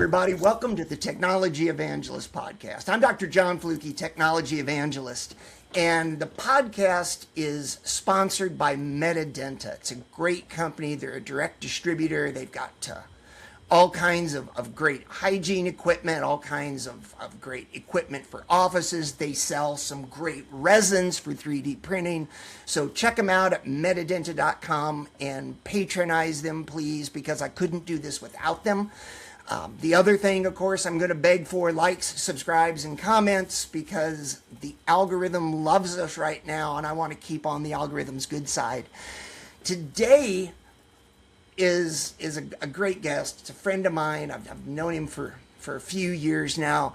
everybody. Welcome to the Technology Evangelist podcast. I'm Dr. John Fluke, Technology Evangelist, and the podcast is sponsored by Medidenta. It's a great company. They're a direct distributor. They've got all kinds of great hygiene equipment, all kinds of great equipment for offices. They sell some great resins for 3D printing. So check them out at medidenta.com and patronize them, please, because I couldn't do this without them. The other thing, of course, I'm going to beg for likes, subscribes, and comments because the algorithm loves us right now, and I want to keep on the algorithm's good side. Today is a great guest. It's a friend of mine. I've known him for a few years now,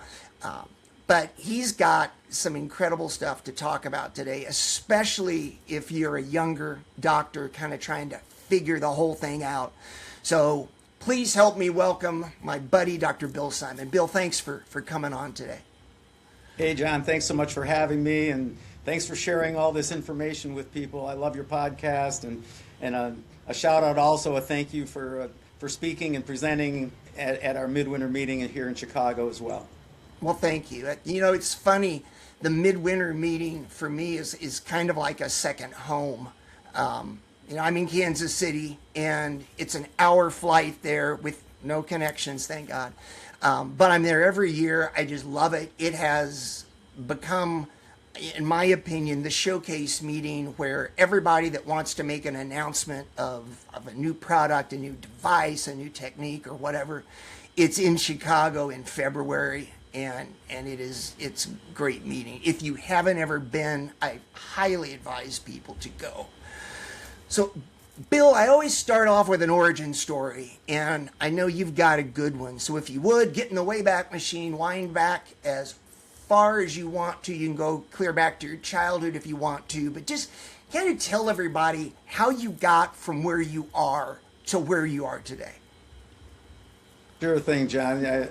but he's got some incredible stuff to talk about today, especially if you're a younger doctor kind of trying to figure the whole thing out. So please help me welcome my buddy, Dr. Bill Simon. Bill, thanks for coming on today. Hey, John, thanks so much for having me, and thanks for sharing all this information with people. I love your podcast, and a shout out also, a thank you for speaking and presenting at our midwinter meeting here in Chicago as well. Well, thank you. You know, it's funny, the midwinter meeting for me is kind of like a second home. You know, I'm in Kansas City, and it's an hour flight there with no connections, thank God. But I'm there every year. I just love it. It has become, in my opinion, the showcase meeting where everybody that wants to make an announcement of a new product, a new device, a new technique, or whatever, it's in Chicago in February, and it's a great meeting. If you haven't ever been, I highly advise people to go. So, Bill, I always start off with an origin story, and I know you've got a good one. So if you would, get in the Wayback Machine, wind back as far as you want to. You can go clear back to your childhood if you want to, but just kind of tell everybody how you got from where you are to where you are today. Sure thing, John.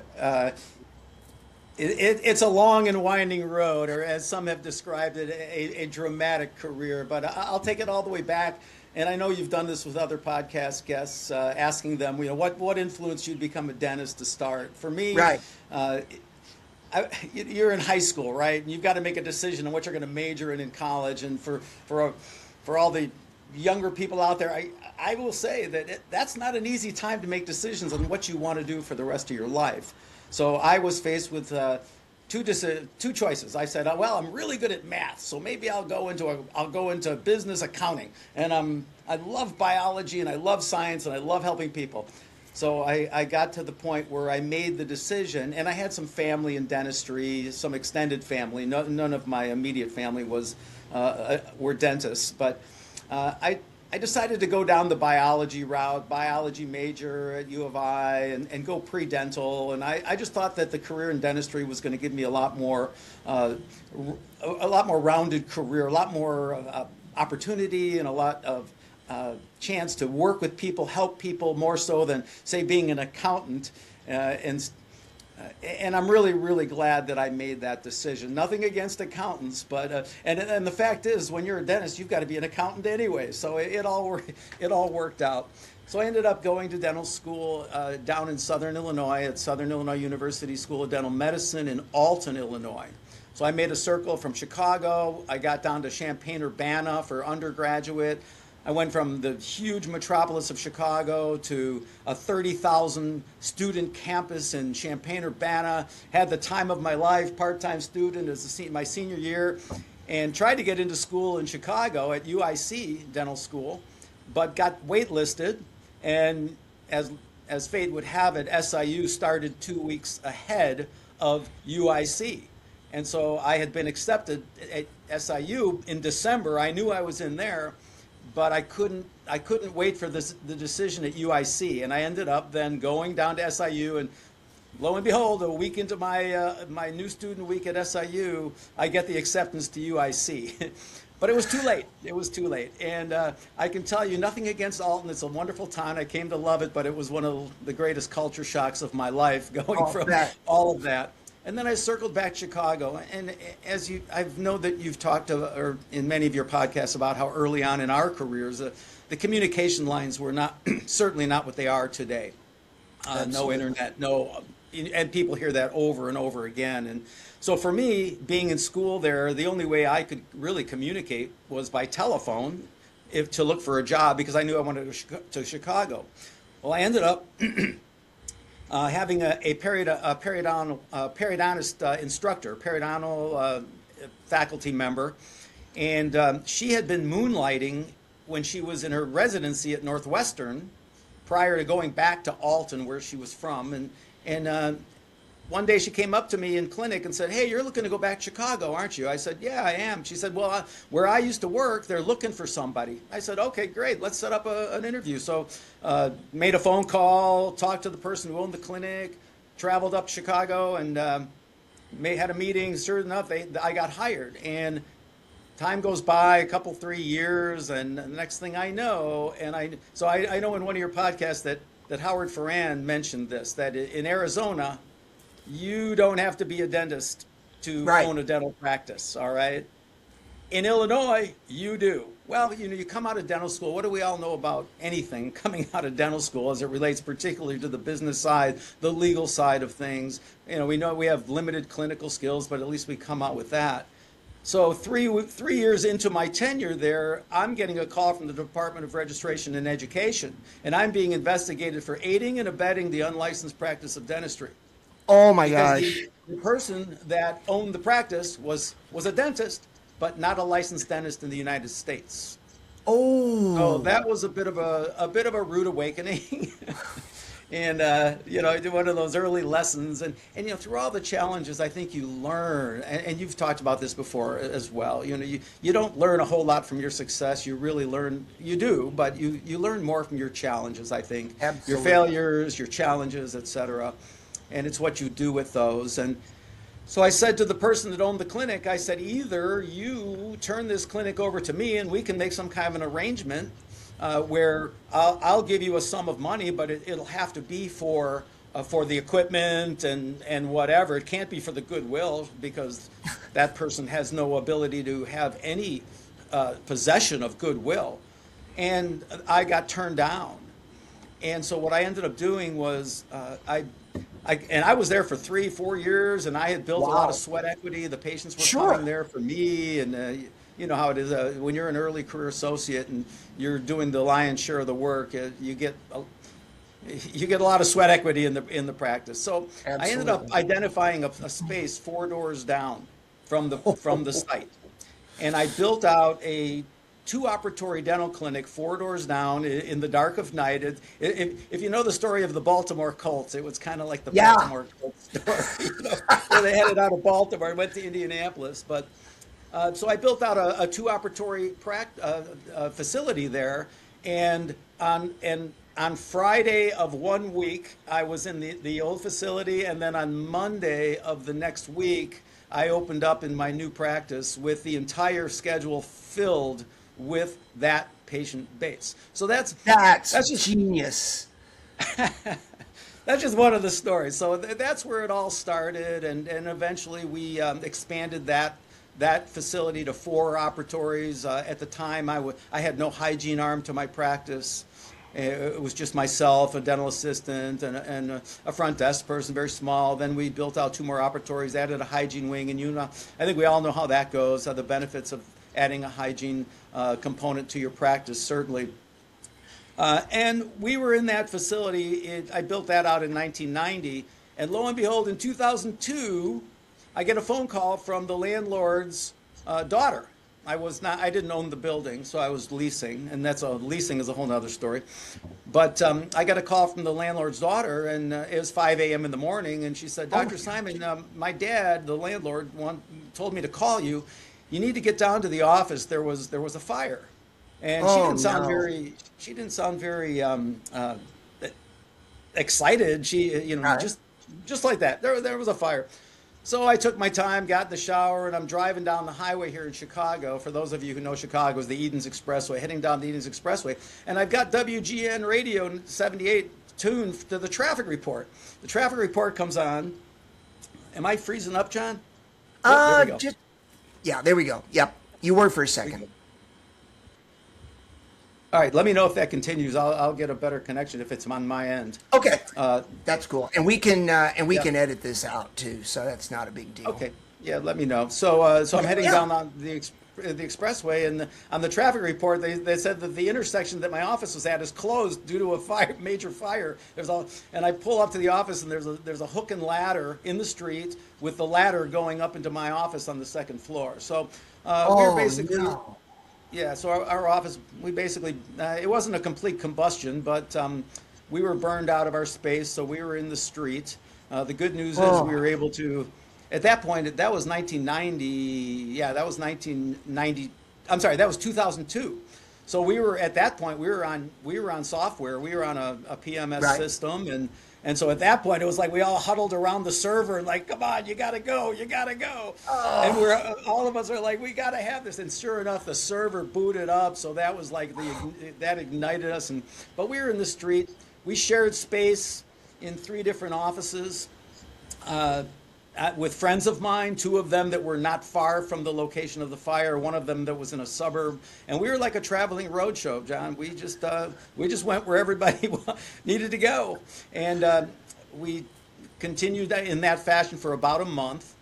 It's a long and winding road, or as some have described it, a dramatic career, but I'll take it all the way back. And I know you've done this with other podcast guests, asking them, you know, what influenced you to become a dentist to start? For me, right. You're in high school, right? And you've got to make a decision on what you're going to major in college. And for all the younger people out there, I will say that that's not an easy time to make decisions on what you want to do for the rest of your life. So I was faced with two choices. I said, well, I'm really good at math, so maybe I'll go into business accounting. And I love biology, and I love science, and I love helping people. So I got to the point where I made the decision, and I had some family in dentistry, some extended family. None of my immediate family were dentists, but I decided to go down the biology route, biology major at U of I, and go pre-dental. And I just thought that the career in dentistry was going to give me a lot more rounded career, a lot more opportunity, and a lot of chance to work with people, help people more so than, say, being an accountant. And I'm really, really glad that I made that decision. Nothing against accountants, but and the fact is, when you're a dentist, you've got to be an accountant anyway. So it all worked out. So I ended up going to dental school down in Southern Illinois at Southern Illinois University School of Dental Medicine in Alton, Illinois. So I made a circle from Chicago. I got down to Champaign-Urbana for undergraduate. I went from the huge metropolis of Chicago to a 30,000 student campus in Champaign-Urbana, had the time of my life, part-time student as my senior year, and tried to get into school in Chicago at UIC Dental School, but got waitlisted, and as fate would have it, SIU started 2 weeks ahead of UIC. And so I had been accepted at SIU in December. I knew I was in there, but I couldn't wait for the decision at UIC, and I ended up then going down to SIU, and lo and behold, a week into my new student week at SIU, I get the acceptance to UIC. But it was too late. It was too late. And I can tell you, nothing against Alton. It's a wonderful town. I came to love it, but it was one of the greatest culture shocks of my life, going from all of that. And then I circled back to Chicago, and I know that you've talked or in many of your podcasts about how early on in our careers, the communication lines were certainly not what they are today. No internet, no and people hear that over and over again. And so for me, being in school there, the only way I could really communicate was by telephone, if to look for a job, because I knew I wanted to Chicago. Well, I ended up having a periodontist instructor, periodontal faculty member, and she had been moonlighting when she was in her residency at Northwestern prior to going back to Alton, where she was from. And one day she came up to me in clinic and said, "Hey, you're looking to go back to Chicago, aren't you?" I said, "Yeah, I am." She said, "Well, where I used to work, they're looking for somebody." I said, "Okay, great. Let's set up an interview." So made a phone call, talked to the person who owned the clinic, traveled up to Chicago, and had a meeting. Sure enough, I got hired. And time goes by, a couple, 3 years, and the next thing I know, I know in one of your podcasts that Howard Ferran mentioned this, that in Arizona, you don't have to be a dentist to own a dental practice, all right? In Illinois, you do. Well, you come out of dental school. What do we all know about anything coming out of dental school as it relates particularly to the business side, the legal side of things? We know we have limited clinical skills, but at least we come out with that. So 3 years into my tenure there, I'm getting a call from the Department of Registration and Education, and I'm being investigated for aiding and abetting the unlicensed practice of dentistry. Oh my gosh. The person that owned the practice was a dentist, but not a licensed dentist in the United States. Oh. So that was a bit of a rude awakening. And one of those early lessons, and through all the challenges, I think you learn, and you've talked about this before as well. You don't learn a whole lot from your success. You really learn, you do, but you learn more from your challenges. I think Absolutely. Your failures, your challenges, etc. And it's what you do with those. And so I said to the person that owned the clinic, I said, either you turn this clinic over to me, and we can make some kind of an arrangement. Where I'll give you a sum of money, but it'll have to be for the equipment and whatever. It can't be for the goodwill, because that person has no ability to have any possession of goodwill. And I got turned down. And so what I ended up doing was I was there for 3-4 years, and I had built a lot of sweat equity. The patients were coming there for me, and you know how it is when you're an early career associate and you're doing the lion's share of the work. You get a lot of sweat equity in the practice. So Absolutely. I ended up identifying a space 4 doors down from the site, and I built out a 2-operatory dental clinic 4 doors down in the dark of night. If you know the story of the Baltimore Colts, it was kind of like the Baltimore Colts story, where they headed out of Baltimore and went to Indianapolis, but. So I built out a 2-operatory facility there, and on Friday of 1 week, I was in the old facility, and then on Monday of the next week, I opened up in my new practice with the entire schedule filled with that patient base. So that's just genius. That's just one of the stories. So that's where it all started, and eventually we expanded that facility to 4 operatories. At the time, I had no hygiene arm to my practice. It was just myself, a dental assistant, and a front desk person, very small. Then we built out 2 more operatories, added a hygiene wing, and I think we all know how that goes, the benefits of adding a hygiene component to your practice, certainly. And we were in that facility. I built that out in 1990, and lo and behold, in 2002, I get a phone call from the landlord's daughter. I didn't own the building, so I was leasing, and leasing is a whole nother story. But I got a call from the landlord's daughter, and it was 5 a.m. in the morning, and she said, "Dr. Simon, my dad, the landlord, told me to call you. You need to get down to the office. There was a fire." And she didn't sound very excited. She, just like that. There was a fire. So I took my time, got in the shower, and I'm driving down the highway here in Chicago. For those of you who know Chicago, is the Edens Expressway, heading down the Edens Expressway. And I've got WGN radio 78 tuned to the traffic report. The traffic report comes on. Am I freezing up, John? Oh, there we go. There we go. Yep. You were for a second. All right, let me know if that continues. I'll get a better connection if it's on my end. Okay, Uh, that's cool. And we can yeah. edit this out too, so that's not a big deal. Okay. Yeah, let me know. So I'm heading Yeah. down on the expressway, and on the traffic report, they said that the intersection that my office was at is closed due to a fire, major fire. And I pull up to the office, and there's a hook and ladder in the street with the ladder going up into my office on the second floor. So we're Oh basically. no. Yeah, so our office, we basically, it wasn't a complete combustion, but we were burned out of our space, so we were in the street. The good news is we Oh. were able to, at that point, that was 1990, yeah, that was 1990, I'm sorry, that was 2002. So we were, at that point, we were on software, we were on a PMS Right. system, and so at that point, it was like we all huddled around the server and like, come on, you gotta go, you gotta go. And Oh. we're all of us are like, we gotta have this. And sure enough, the server booted up, so that was like that ignited us. But we were in the street. We shared space in 3 different offices. With friends of mine, 2 of them that were not far from the location of the fire, one of them that was in a suburb, and we were like a traveling road show, John. We just went where everybody needed to go, and we continued in that fashion for about a month,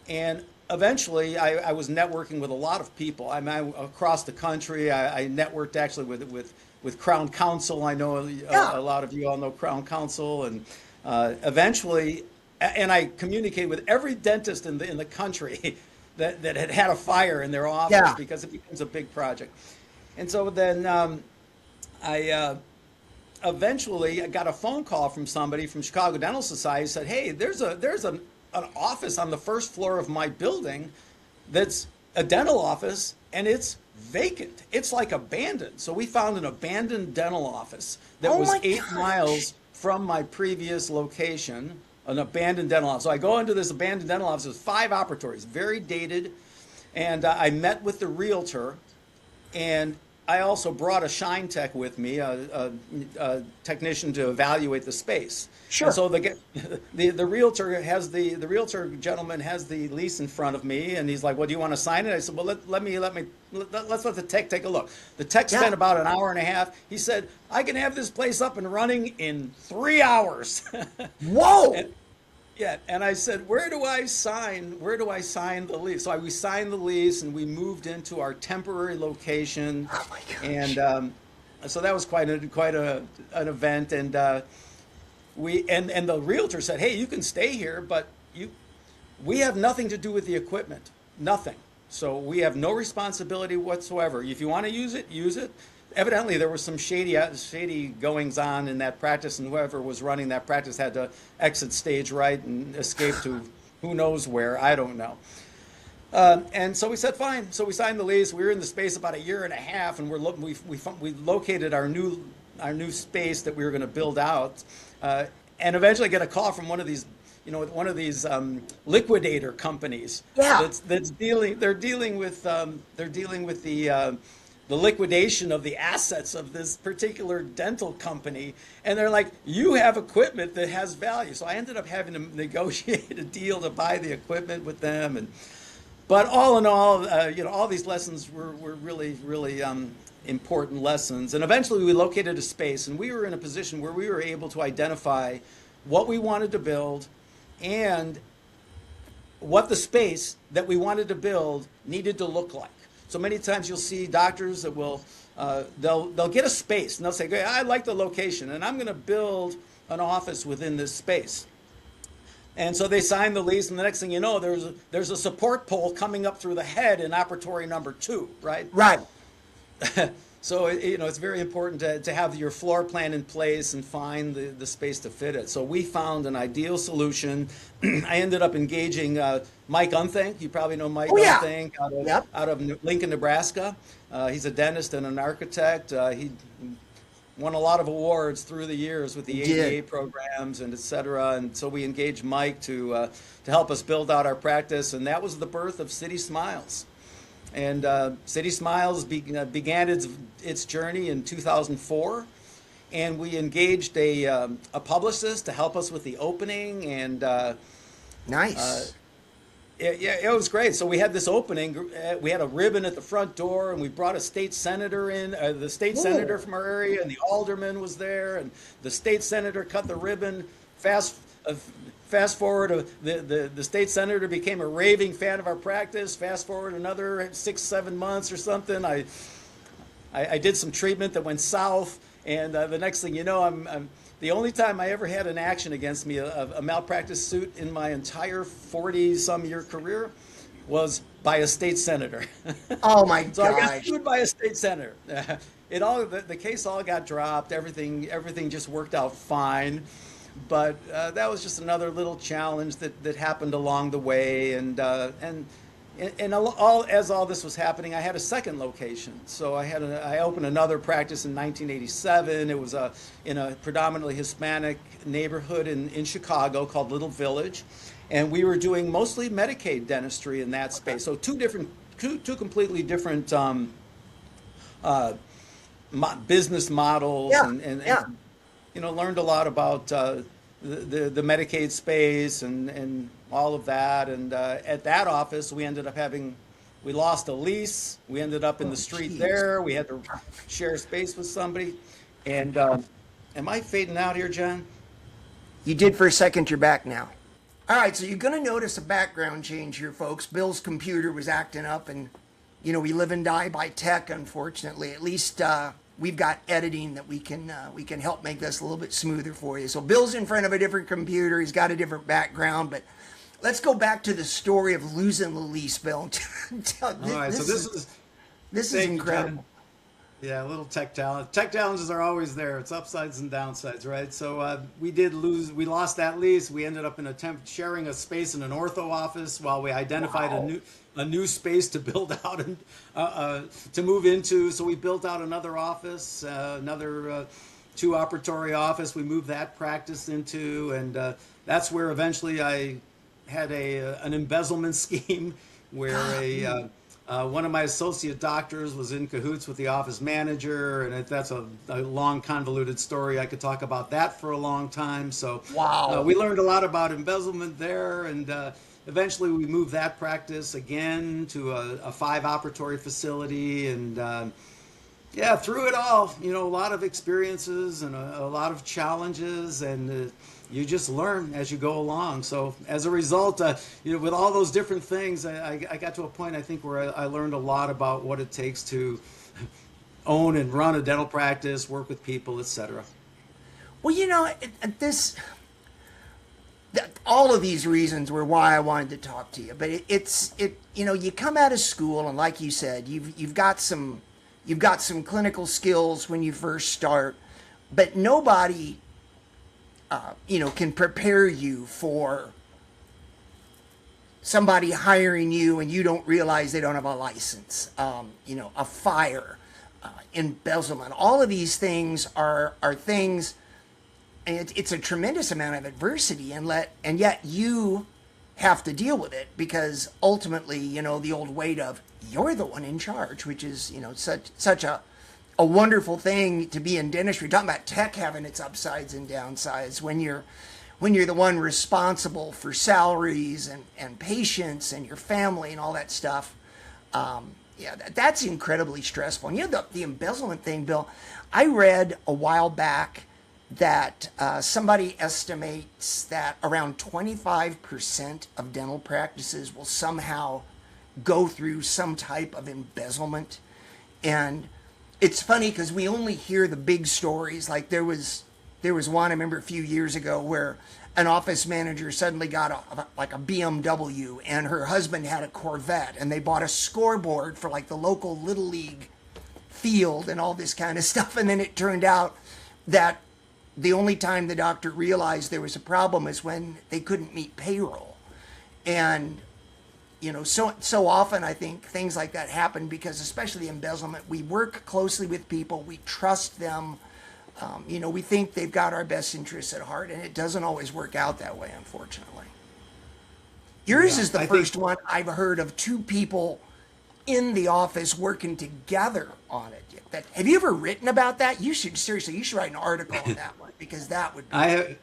and eventually I was networking with a lot of people. Across the country. I networked actually with Crown Counsel. I know Yeah. a lot of you all know Crown Counsel, and eventually. And I communicated with every dentist in the country that had a fire in their office Yeah. because it becomes a big project. And so then I eventually I got a phone call from somebody from Chicago Dental Society, said, "Hey, there's an office on the first floor of my building that's a dental office, and it's vacant. It's like abandoned." So we found an abandoned dental office that Oh was my 8 gosh. miles from my previous location, an abandoned dental office. So I go into this abandoned dental office with 5 operatories, very dated, and I met with the realtor, and I also brought a shine tech with me, a technician to evaluate the space. Sure. And so the realtor gentleman has the lease in front of me, and he's like, "Well, do you want to sign it?" I said, "Well, let's let the tech take a look." The tech Yeah. spent about an hour and a half. He said, "I can have this place up and running in 3 hours." Whoa. And, yeah, and I said, "Where do I sign? Where do I sign the lease?" So we signed the lease, and we moved into our temporary location. Oh my gosh. And so that was quite an event. And the realtor said, "Hey, you can stay here, but we have nothing to do with the equipment, nothing. So we have no responsibility whatsoever. If you want to use it, use it." Evidently, there was some shady goings on in that practice, and whoever was running that practice had to exit stage right and escape to who knows where. I don't know. And so we said, fine. So we signed the lease. We were in the space about a year and a half, and we located our new space that we were going to build out, and eventually get a call from one of these. One of these liquidator companies. Yeah. That's dealing. They're dealing with the liquidation of the assets of this particular dental company, and they're like, "You have equipment that has value." So I ended up having to negotiate a deal to buy the equipment with them, but all in all, all these lessons were really, really important lessons. And eventually, we located a space, and we were in a position where we were able to identify what we wanted to build and what the space that we wanted to build needed to look like. So many times you'll see doctors that will they'll get a space and they'll say, "Okay, I like the location, and I'm going to build an office within this space." And so they sign the lease, and the next thing you know, there's a support pole coming up through the head in operatory number 2, right? Right. So it's very important to have your floor plan in place and find the space to fit it. So we found an ideal solution. I ended up engaging Mike Unthink. You probably know Mike yeah. Unthink Yep. out of Lincoln, Nebraska. He's a dentist and an architect. He won a lot of awards through the years with the He did. ADA programs and et cetera. And so we engaged Mike to help us build out our practice, and that was the birth of City Smiles. And City Smiles began its journey in 2004, and we engaged a publicist to help us with the opening. And Nice. it was great. So we had this opening. We had a ribbon at the front door, and we brought a state senator in. The state senator from our area, and the alderman was there, and the state senator cut the ribbon. Fast forward, the state senator became a raving fan of our practice. Fast forward another 6-7 months or something. I did some treatment that went south, and the next thing you know, I'm the only time I ever had an action against me, a malpractice suit in my entire 40-some year career, was by a state senator. Oh my gosh! So I got sued by a state senator. The case all got dropped. Everything just worked out fine. But that was just another little challenge that happened along the way, and as all this was happening, I had a second location. So I opened another practice in 1987. It was in a predominantly Hispanic neighborhood in Chicago called Little Village, and we were doing mostly Medicaid dentistry in that space. So two completely different business models, and learned a lot about the Medicaid space and all of that. And at that office, we lost a lease. We ended up in the street there. We had to share space with somebody. And am I fading out here, John? You did for a second. You're back now. All right, so you're going to notice a background change here, folks. Bill's computer was acting up, and we live and die by tech, unfortunately. At least we've got editing that we can help make this a little bit smoother for you. So Bill's in front of a different computer. He's got a different background, but let's go back to the story of losing the lease, Bill. All right, so this is incredible. Yeah, a little tech talent. Tech challenges are always there. It's upsides and downsides, right? So we lost that lease. We ended up sharing a space in an ortho office while we identified a new space to build out and to move into. So we built out another office, another 2-operatory office. We moved that practice into, and that's where eventually I had an embezzlement scheme where one of my associate doctors was in cahoots with the office manager, and that's a long, convoluted story. I could talk about that for a long time. So we learned a lot about embezzlement there, and eventually we moved that practice again to a 5-operatory facility. And through it all, a lot of experiences and a lot of challenges, and you just learn as you go along. So as a result, with all those different things, I got to a point, I think, where I learned a lot about what it takes to own and run a dental practice, work with people, etc. Well, all of these reasons were why I wanted to talk to you. But you come out of school, and like you said, you've got some clinical skills when you first start, but nobody can prepare you for somebody hiring you and you don't realize they don't have a license, a fire, embezzlement. All of these things are things, and it's a tremendous amount of adversity, and yet you have to deal with it because ultimately, the old weight of you're the one in charge, which is, such a wonderful thing to be in dentistry. You're talking about tech having its upsides and downsides when you're the one responsible for salaries and patients and your family and all that stuff. That's incredibly stressful. And the embezzlement thing, Bill, I read a while back that somebody estimates that around 25% of dental practices will somehow go through some type of embezzlement. And it's funny because we only hear the big stories. Like there was one I remember a few years ago where an office manager suddenly got a BMW, and her husband had a Corvette, and they bought a scoreboard for like the local Little League field and all this kind of stuff. And then it turned out that the only time the doctor realized there was a problem is when they couldn't meet payroll. And so often I think things like that happen because, especially embezzlement, we work closely with people, we trust them, we think they've got our best interests at heart, and it doesn't always work out that way, unfortunately. Yours is the first one I've heard of 2 people in the office working together on it. Have you ever written about that? You should write an article on that one, because that would be...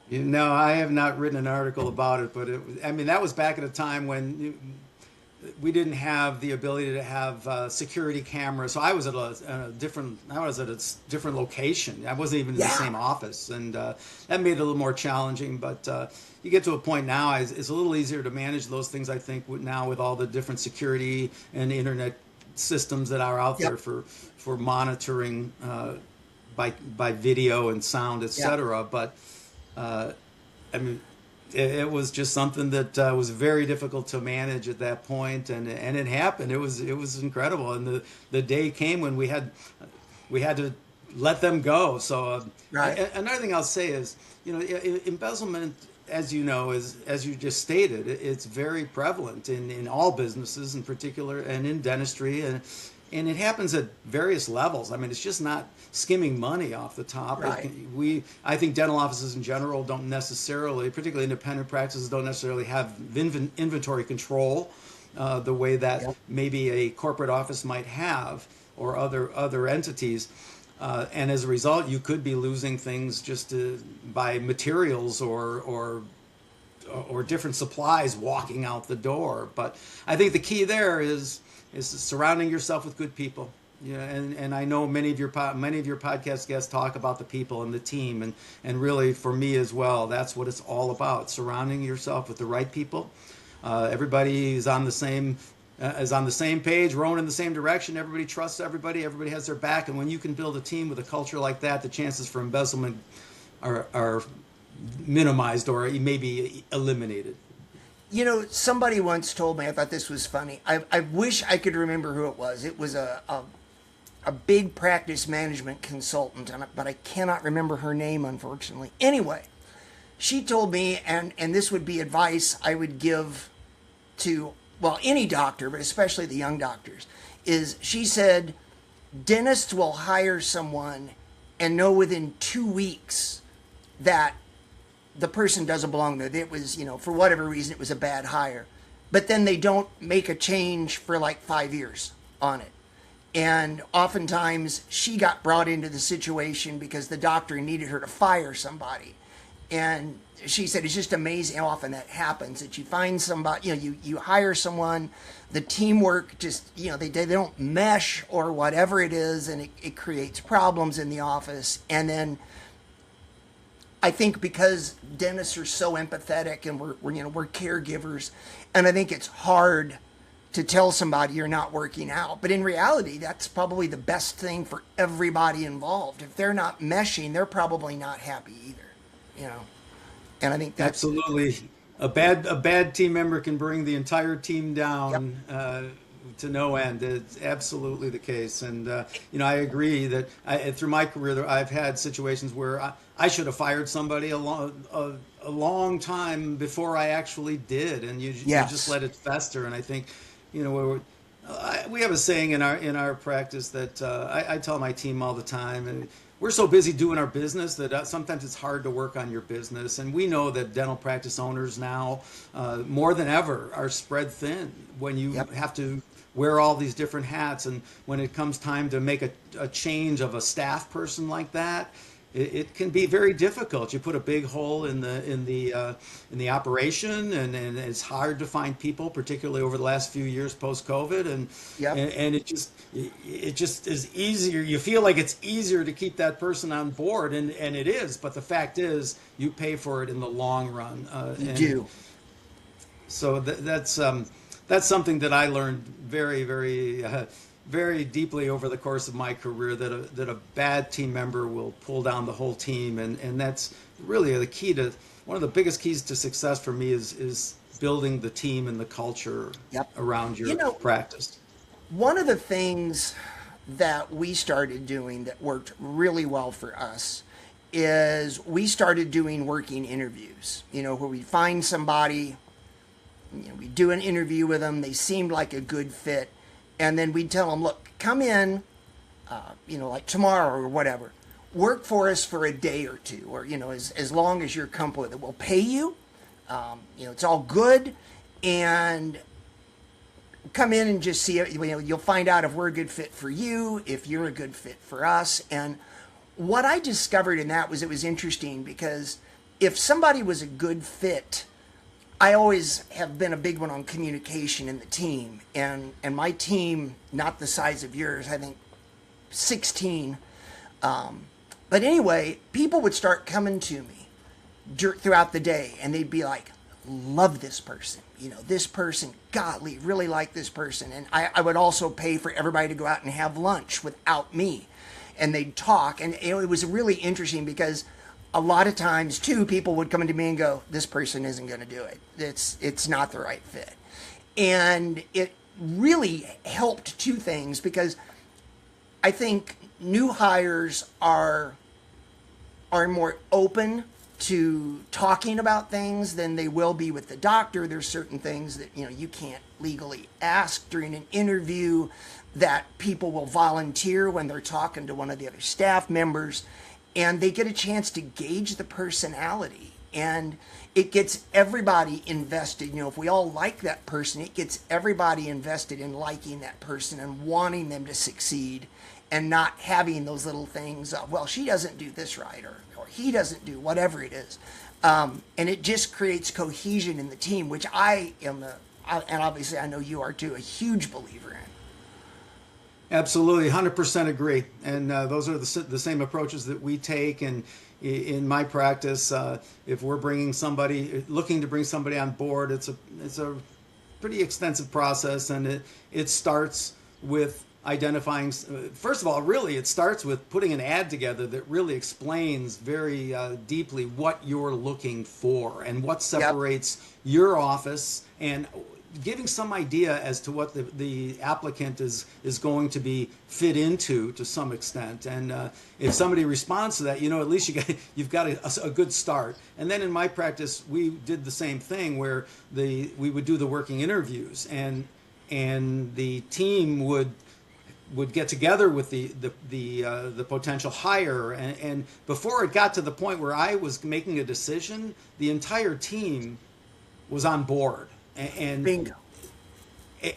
No, I have not written an article about it, but I mean, that was back at a time when we didn't have the ability to have security cameras. So I was at a different location. I wasn't even in the same office, and that made it a little more challenging. But you get to a point now, it's a little easier to manage those things. I think now with all the different security and internet systems that are out there for monitoring by video and sound, etc. But I mean, it was just something that was very difficult to manage at that point, and it happened. It was incredible, and the day came when we had to let them go. So another thing I'll say is, embezzlement, as you know, as you just stated, it's very prevalent in all businesses, in particular, and in dentistry, and it happens at various levels. I mean, it's just not skimming money off the top. Right. I think dental offices in general don't necessarily, particularly independent practices, don't necessarily have inventory control the way that maybe a corporate office might have, or other entities. And as a result, you could be losing things just by materials or different supplies walking out the door. But I think the key there is surrounding yourself with good people. Yeah, and I know many of your podcast guests talk about the people and the team, and really for me as well, that's what it's all about: surrounding yourself with the right people. Everybody is on the same page, rowing in the same direction. Everybody trusts everybody. Everybody has their back, and when you can build a team with a culture like that, the chances for embezzlement are minimized or maybe eliminated. Somebody once told me, I thought this was funny. I wish I could remember who it was. It was a big practice management consultant, but I cannot remember her name, unfortunately. Anyway, she told me, and this would be advice I would give to, well, any doctor, but especially the young doctors, is she said, dentists will hire someone and know within 2 weeks that the person doesn't belong there. It was, for whatever reason, it was a bad hire. But then they don't make a change for like 5 years on it. And oftentimes she got brought into the situation because the doctor needed her to fire somebody. And she said it's just amazing how often that happens, that you find somebody, you hire someone, the teamwork just, they don't mesh or whatever it is, and it creates problems in the office. And then I think because dentists are so empathetic and we're caregivers, and I think it's hard to tell somebody you're not working out. But in reality, that's probably the best thing for everybody involved. If they're not meshing, they're probably not happy either, And I think that's absolutely a bad team member can bring the entire team down to no end. It's absolutely the case. And I agree that through my career, I've had situations where I should have fired somebody a long time before I actually did, and you just let it fester. And I think, we have a saying in our practice that I tell my team all the time, and we're so busy doing our business that sometimes it's hard to work on your business. And we know that dental practice owners now, more than ever, are spread thin when you have to wear all these different hats. And when it comes time to make a change of a staff person like that, it can be very difficult. You put a big hole in the operation, and it's hard to find people, particularly over the last few years post-COVID, and it just is easier. You feel like it's easier to keep that person on board, and it is. But the fact is, you pay for it in the long run. You do. So that's something that I learned very, very. Very deeply over the course of my career, that a bad team member will pull down the whole team, and that's really the key to one of the biggest keys to success for me is building the team and the culture around your practice. One of the things that we started doing that worked really well for us is we started doing working interviews, where we find somebody, we do an interview with them, they seemed like a good fit. And then we'd tell them, look, come in, like tomorrow or whatever. Work for us for a day or two, or, as long as you're comfortable with it. We'll pay you. It's all good. And come in and just see it. You'll find out if we're a good fit for you, if you're a good fit for us. And what I discovered in that was it was interesting because if somebody was a good fit, I always have been a big one on communication in the team, and my team, not the size of yours, I think 16. But anyway, people would start coming to me throughout the day, and they'd be like, love this person. You know, this person, godly, really like this person. And I would also pay for everybody to go out and have lunch without me. And they'd talk. And it was really interesting because a lot of times, too, people would come into me and go, this person isn't going to do it. It's not the right fit. And it really helped two things, because I think new hires are more open to talking about things than they will be with the doctor. There's certain things that, you know, you can't legally ask during an interview that people will volunteer when they're talking to one of the other staff members, and they get a chance to gauge the personality, and it gets everybody invested. You know, if we all like that person, it gets everybody invested in liking that person and wanting them to succeed, and not having those little things of, well, she doesn't do this right, or he doesn't do whatever it is. And it just creates cohesion in the team, which I am, and obviously I know you are too, a huge believer in. Absolutely, 100% agree. And those are the same approaches that we take. And in my practice, if we're looking to bring somebody on board, it's a pretty extensive process, and it starts with identifying. First of all, really, it starts with putting an ad together that really explains very deeply what you're looking for and what separates your office, and giving some idea as to what the applicant is going to be fit into to some extent. And if somebody responds to that, you know, at least you've got a good start. And then in my practice, we did the same thing where we would do the working interviews, and the team would get together with the potential hire, and before it got to the point where I was making a decision, the entire team was on board. And Bingo.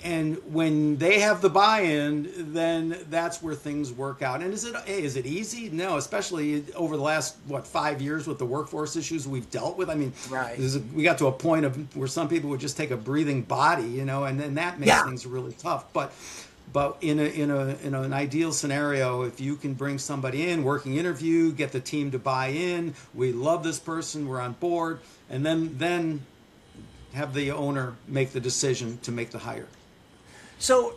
And when they have the buy-in, then that's where things work out. And is it easy? No, especially over the last 5 years with the workforce issues we've dealt with. I mean, right. We got to a point where some people would just take a breathing body, you know, and then that makes things really tough. But in an ideal scenario, if you can bring somebody in, working interview, get the team to buy in, we love this person, we're on board, and then have the owner make the decision to make the hire. So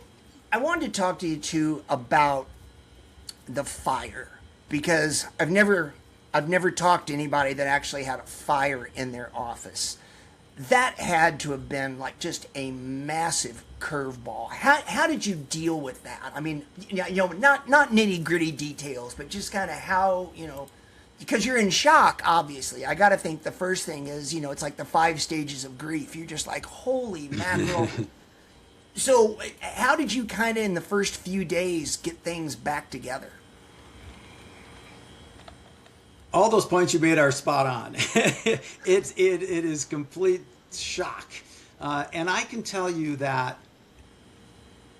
I wanted to talk to you too about the fire, because I've never talked to anybody that actually had a fire in their office. That had to have been like just a massive curveball. How did you deal with that? I mean, you know, not nitty gritty details, but just kind of how, you know, because you're in shock, obviously. I got to think the first thing is, you know, it's like the 5 stages of grief. You're just like, holy mackerel. So how did you kind of in the first few days get things back together? All those points you made are spot on. It is complete shock. And I can tell you that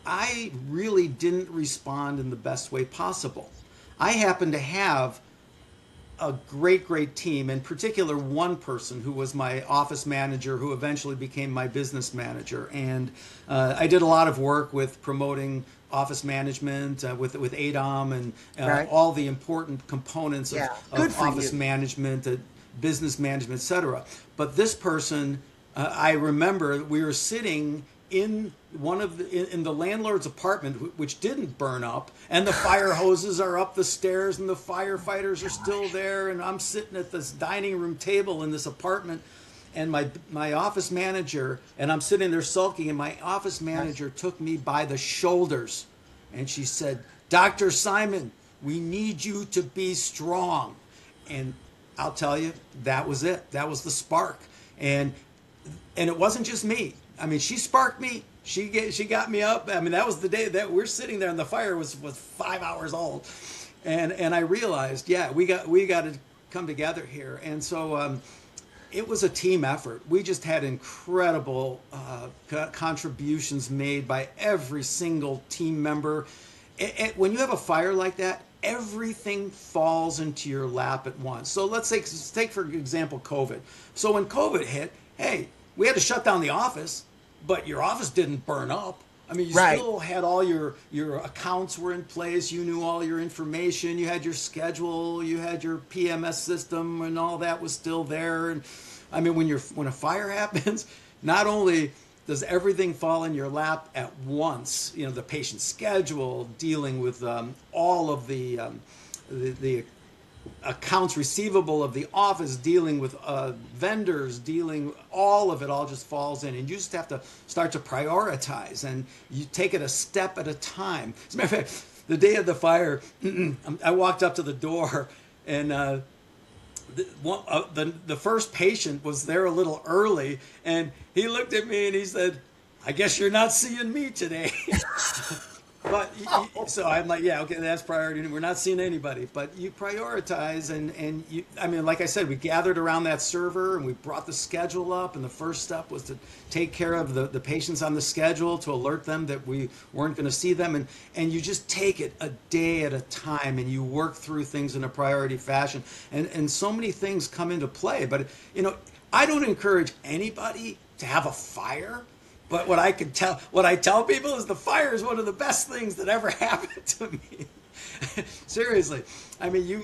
I really didn't respond in the best way possible. I happen to have a great team, in particular one person who was my office manager, who eventually became my business manager. And I did a lot of work with promoting office management with ADOM and right. all the important components of office management, business management, etc. But this person, I remember we were sitting in in the landlord's apartment, which didn't burn up, and the fire hoses are up the stairs, and the firefighters are still there, and I'm sitting at this dining room table in this apartment, and my office manager, and I'm sitting there sulking, and my office manager took me by the shoulders, and she said, "Dr. Simon, we need you to be strong." And I'll tell you, that was it. That was the spark. And it wasn't just me. I mean, she sparked me. She got me up. I mean, that was the day that we're sitting there, and the fire was 5 hours old, and I realized, we got to come together here. And so it was a team effort. We just had incredible contributions made by every single team member. When you have a fire like that, everything falls into your lap at once. So let's take for example COVID. So when COVID hit, hey, we had to shut down the office, but your office didn't burn up. I mean, you Right. still had all your accounts were in place. You knew all your information. You had your schedule. You had your PMS system, and all that was still there. And I mean, when a fire happens, not only does everything fall in your lap at once, you know, the patient's schedule, dealing with all of the accounts receivable of the office, dealing with vendors, all of it all just falls in, and you just have to start to prioritize, and you take it a step at a time. As a matter of fact, the day of the fire, I walked up to the door, and the first patient was there a little early, and he looked at me and he said, "I guess you're not seeing me today." But so I'm like, yeah, okay, that's priority. We're not seeing anybody, but you prioritize, and you, I mean, like I said, we gathered around that server and we brought the schedule up, and the first step was to take care of the patients on the schedule, to alert them that we weren't going to see them, and you just take it a day at a time, and you work through things in a priority fashion, and so many things come into play. But you know, I don't encourage anybody to have a fire. But what I tell people is the fire is one of the best things that ever happened to me. Seriously, I mean, you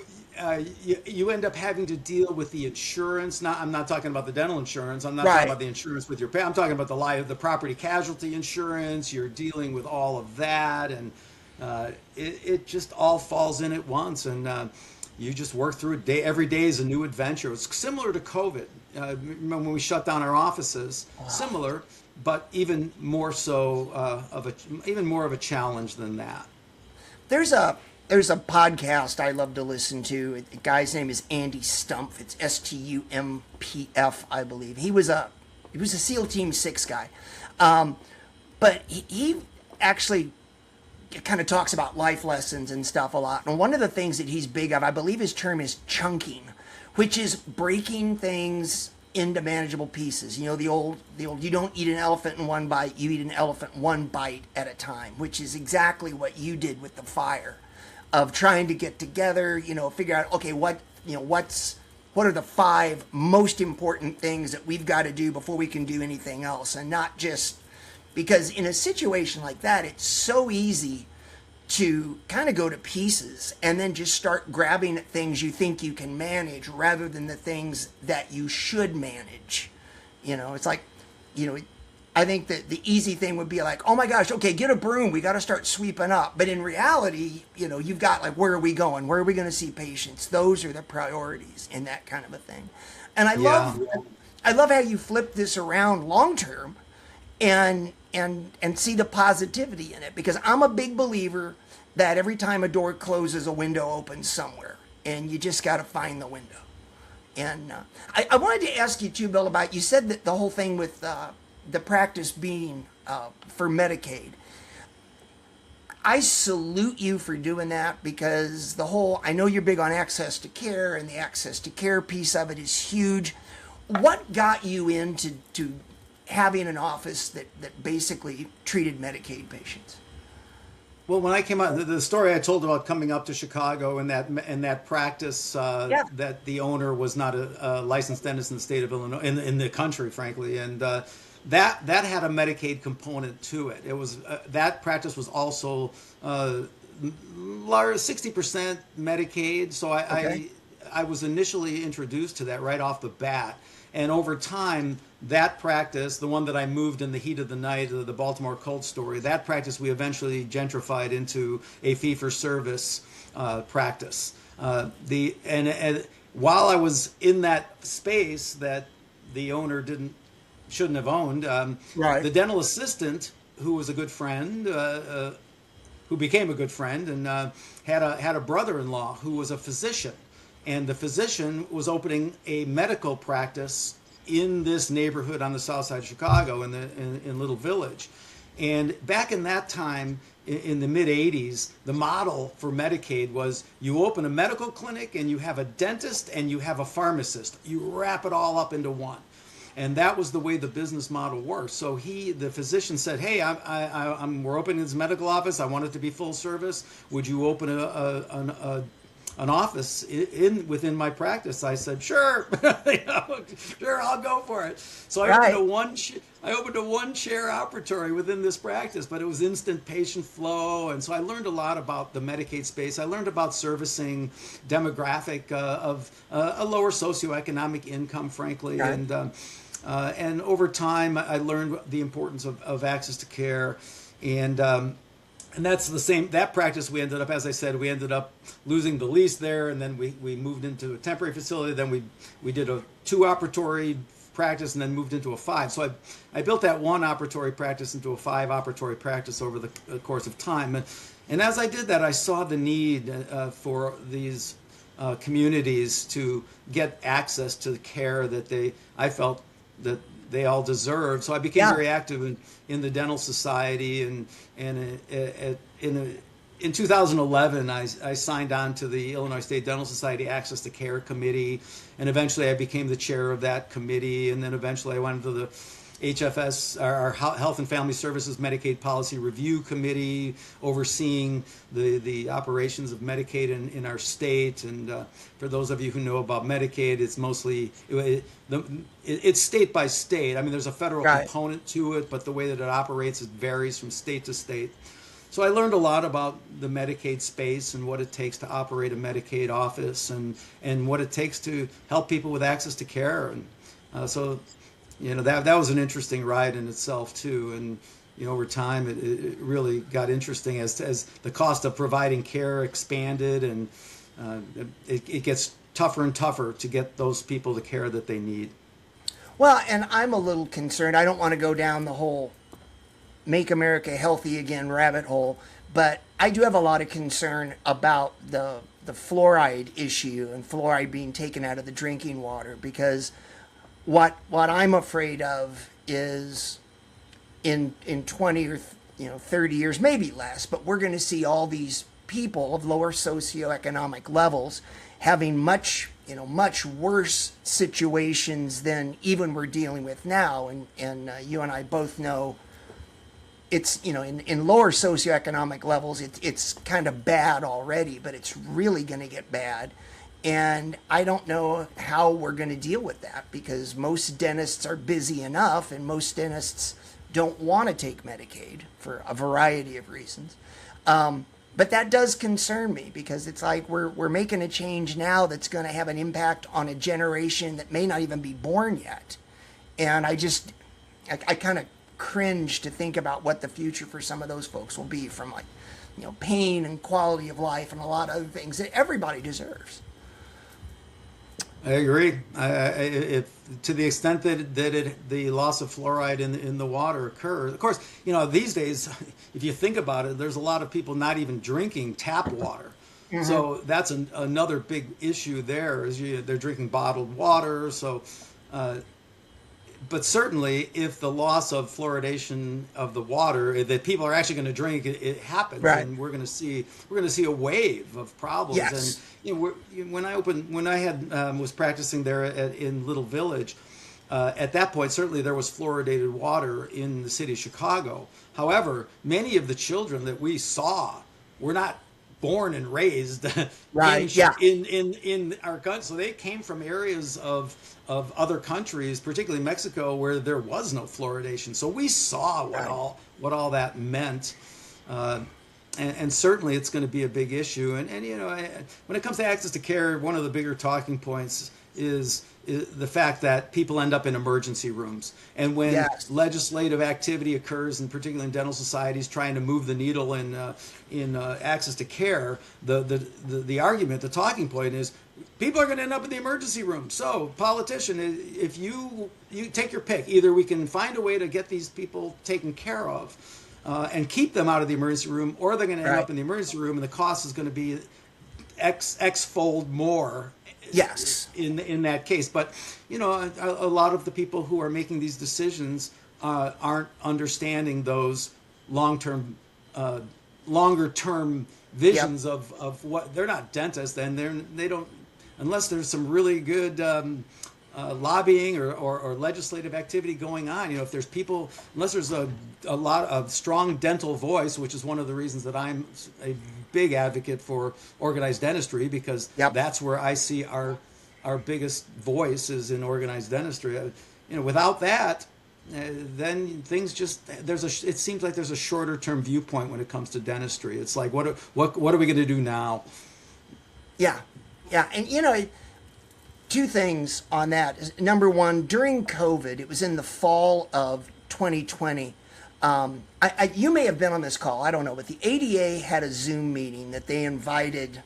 end up having to deal with the insurance. I'm not talking about the dental insurance. I'm not Right. talking about the insurance with your pay. I'm talking about the property casualty insurance. You're dealing with all of that, and it just all falls in at once. And you just work through it. Every day is a new adventure. It's similar to COVID. Remember when we shut down our offices? Wow. Similar. But even more so even more of a challenge than that. There's a podcast I love to listen to. The guy's name is Andy Stumpf. It's Stumpf, I believe. He was a SEAL Team 6 guy, but he actually kind of talks about life lessons and stuff a lot. And one of the things that he's big of, I believe his term is chunking, which is breaking things into manageable pieces. You know, the old you don't eat an elephant in one bite, you eat an elephant one bite at a time, which is exactly what you did with the fire, of trying to get together, you know, figure out, okay, what are the 5 most important things that we've got to do before we can do anything else, and not just, because in a situation like that, it's so easy to kind of go to pieces and then just start grabbing at things you think you can manage rather than the things that you should manage. You know, it's like, you know, I think that the easy thing would be like, oh my gosh, okay, get a broom, we got to start sweeping up. But in reality, you know, you've got like, where are we going? Where are we going to see patients? Those are the priorities in that kind of a thing. And I love how you flip this around long term and see the positivity in it, because I'm a big believer that every time a door closes, a window opens somewhere, and you just got to find the window. And I wanted to ask you too, Bill, about, you said that the whole thing with the practice being for Medicaid. I salute you for doing that, because I know you're big on access to care, and the access to care piece of it is huge. What got you into having an office that basically treated Medicaid patients? Well, when I came out, the story I told about coming up to Chicago and that practice, that the owner was not a licensed dentist in the state of Illinois, in the country, frankly, and that had a Medicaid component to it. It was that practice was also 60% Medicaid, so I was initially introduced to that right off the bat. And over time, that practice, the one that I moved in the heat of the night, the Baltimore Colt story, that practice we eventually gentrified into a fee-for-service practice. And while I was in that space that the owner shouldn't have owned, the dental assistant, who was a good friend, who became a good friend, and had a brother-in-law who was a physician. And the physician was opening a medical practice in this neighborhood on the south side of Chicago, in Little Village. And back in that time, in the mid-'80s, the model for Medicaid was you open a medical clinic and you have a dentist and you have a pharmacist. You wrap it all up into one. And that was the way the business model worked. So the physician said, "Hey, we're opening this medical office. I want it to be full service. Would you open an office within my practice?" I said, "Sure, sure, I'll go for it." So I opened a one-chair operatory within this practice, but it was instant patient flow, and so I learned a lot about the Medicaid space. I learned about servicing demographic of a lower socioeconomic income, frankly, Right. And over time I learned the importance of access to care, and that's the same, that practice we ended up, as I said, we ended up losing the lease there, and then we moved into a temporary facility. Then we did a 2 operatory practice and then moved into a 5. So I built that 1 operatory practice into a 5 operatory practice over the course of time. And as I did that, I saw the need for these communities to get access to the care that I felt that they all deserved. So I became very active in the dental society, and in 2011 I signed on to the Illinois State Dental Society Access to Care Committee, and eventually I became the chair of that committee, and then eventually I went into the HFS, our Health and Family Services Medicaid Policy Review Committee, overseeing the operations of Medicaid in our state. And for those of you who know about Medicaid, it's mostly it's state by state. I mean, there's a federal component to it, but the way that it operates, it varies from state to state. So I learned a lot about the Medicaid space and what it takes to operate a Medicaid office, and what it takes to help people with access to care. And so that was an interesting ride in itself too. And over time it really got interesting as the cost of providing care expanded, and it gets tougher and tougher to get those people the care that they need. Well, and I'm a little concerned. I don't want to go down the whole Make America Healthy Again rabbit hole, but I do have a lot of concern about the fluoride issue and fluoride being taken out of the drinking water, because what I'm afraid of is in 20 or 30 years, maybe less, but we're going to see all these people of lower socioeconomic levels having much worse situations than even we're dealing with now. And you and I both know it's, in lower socioeconomic levels, it's kind of bad already, but it's really going to get bad. And I don't know how we're going to deal with that, because most dentists are busy enough, and most dentists don't want to take Medicaid for a variety of reasons. But that does concern me, because it's like we're making a change now that's going to have an impact on a generation that may not even be born yet. And I kind of cringe to think about what the future for some of those folks will be, from pain and quality of life and a lot of other things that everybody deserves. I agree. To the extent that the loss of fluoride in the water occurs, of course, these days, if you think about it, there's a lot of people not even drinking tap water. Mm-hmm. So that's another big issue there, is they're drinking bottled water. So, but certainly, if the loss of fluoridation of the water that people are actually going to drink, it happens, right, and we're going to see a wave of problems. Yes. And when I was practicing there in Little Village, at that point, certainly there was fluoridated water in the city of Chicago. However, many of the children that we saw were not born and raised in our country. So they came from areas of other countries, particularly Mexico, where there was no fluoridation. So we saw what all that meant. And certainly it's going to be a big issue. And when it comes to access to care, one of the bigger talking points is the fact that people end up in emergency rooms. And when legislative activity occurs, and particularly in dental societies trying to move the needle in access to care, the argument, the talking point is people are going to end up in the emergency room. So, politician, if you take your pick, either we can find a way to get these people taken care of and keep them out of the emergency room, or they're going to end up in the emergency room, and the cost is going to be X-fold more. Yes. In that case. But, a lot of the people who are making these decisions aren't understanding those longer-term visions of what, they're not dentists, and they don't, unless there's some really good lobbying or legislative activity going on. If there's people, unless there's a lot of strong dental voice, which is one of the reasons that I'm a big advocate for organized dentistry, because that's where I see our biggest voice is in organized dentistry. Without that, then things just it seems like there's a shorter term viewpoint when it comes to dentistry. It's like what are we going to do now? Yeah, and two things on that. Number one, during COVID, it was in the fall of 2020. You may have been on this call, I don't know, but the ADA had a Zoom meeting that they invited.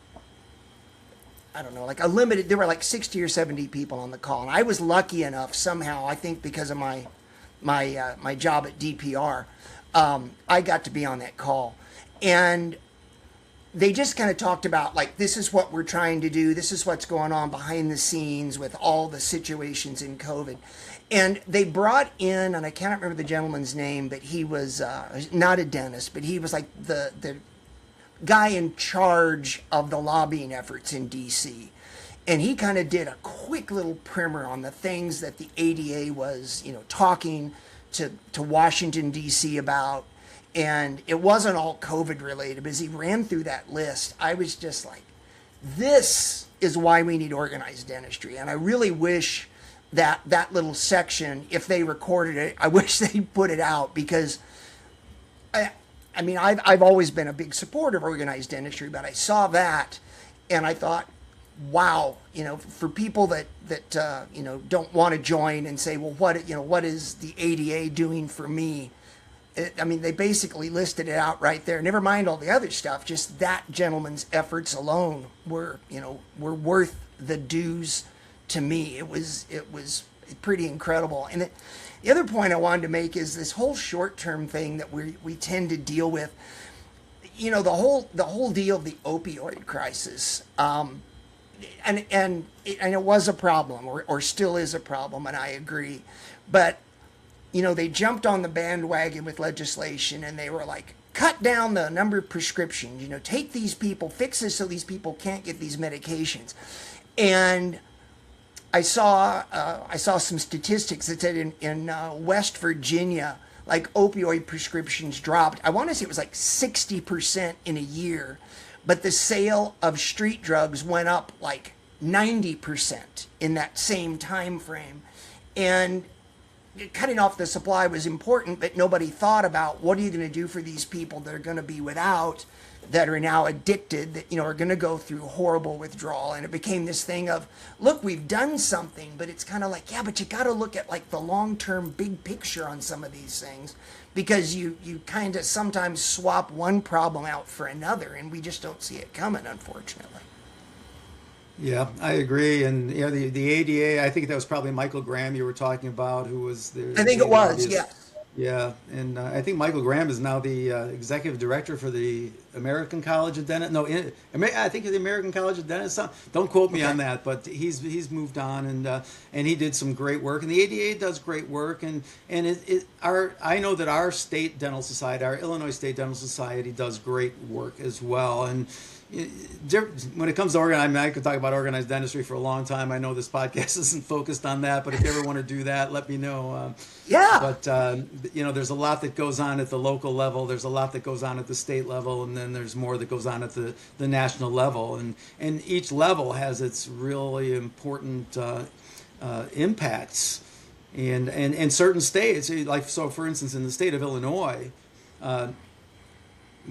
I don't know, like a limited. There were like 60 or 70 people on the call, and I was lucky enough somehow. I think because of my job at DPR, I got to be on that call, and they just kind of talked about, like, this is what we're trying to do. This is what's going on behind the scenes with all the situations in COVID. And they brought in, and I can't remember the gentleman's name, but he was not a dentist, but he was like the guy in charge of the lobbying efforts in DC. And he kind of did a quick little primer on the things that the ADA was, talking to Washington, D.C. about. And it wasn't all COVID related, but as he ran through that list, I was just like, this is why we need organized dentistry. And I really wish that little section, if they recorded it, I wish they put it out, because I've always been a big supporter of organized dentistry, but I saw that and I thought, wow, for people that don't want to join and say, well, what is the ADA doing for me? They basically listed it out right there. Never mind all the other stuff. Just that gentleman's efforts alone were worth the dues to me. It was pretty incredible. And the other point I wanted to make is this whole short-term thing that we tend to deal with. The whole deal of the opioid crisis. And it was a problem, or still is a problem, and I agree. But they jumped on the bandwagon with legislation, and they were like, cut down the number of prescriptions, take these people, fix this so these people can't get these medications. And I saw some statistics that said in West Virginia, like, opioid prescriptions dropped. I want to say it was like 60% in a year, but the sale of street drugs went up like 90% in that same time frame. And cutting off the supply was important, but nobody thought about, what are you going to do for these people that are going to be without, that are now addicted, that are going to go through horrible withdrawal. And it became this thing of, look, we've done something, but it's kind of like, yeah, but you got to look at like the long-term big picture on some of these things, because you kind of sometimes swap one problem out for another, and we just don't see it coming, unfortunately. Yeah, I agree. And the ADA, I think that was probably Michael Graham you were talking about, who was there. I think it was, yeah. Yeah, and I think Michael Graham is now the executive director for the American College of Dentists. No, I think the American College of Dentists. Don't quote me on that, but he's moved on, and he did some great work. And the ADA does great work, and I know that our state dental society, our Illinois State Dental Society, does great work as well. And when it comes to I could talk about organized dentistry for a long time. I know this podcast isn't focused on that, but if you ever want to do that, let me know. Yeah. But there's a lot that goes on at the local level. There's a lot that goes on at the state level, and then there's more that goes on at the national level. And each level has its really important impacts. And certain states, like, so for instance, in the state of Illinois,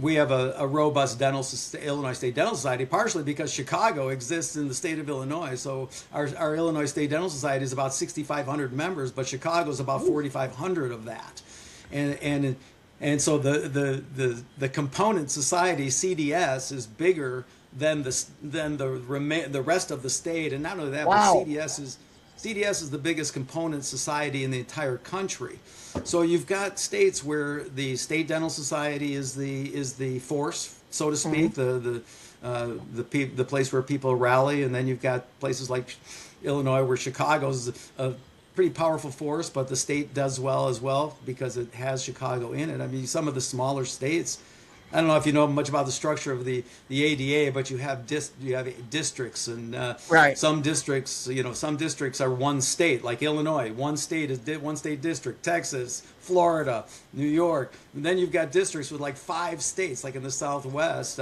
we have a robust Illinois State Dental Society, partially because Chicago exists in the state of Illinois. So our Illinois State Dental Society is about 6,500 members, but Chicago is about 4,500 of that. And so the component society, CDS, is bigger than the rest of the state. And not only that, wow. but CDS is the biggest component society in the entire country. So you've got states where the state dental society is the force, so to speak, mm-hmm. the place where people rally, and then you've got places like Illinois where Chicago's a pretty powerful force, but the state does well as well because it has Chicago in it. I mean, some of the smaller states I don't know if you know much about the structure of the ADA, but you have districts, and Right. some districts, some districts are one state, like Illinois. One state is one state district. Texas, Florida, New York. And then you've got districts with like 5 states, like in the Southwest,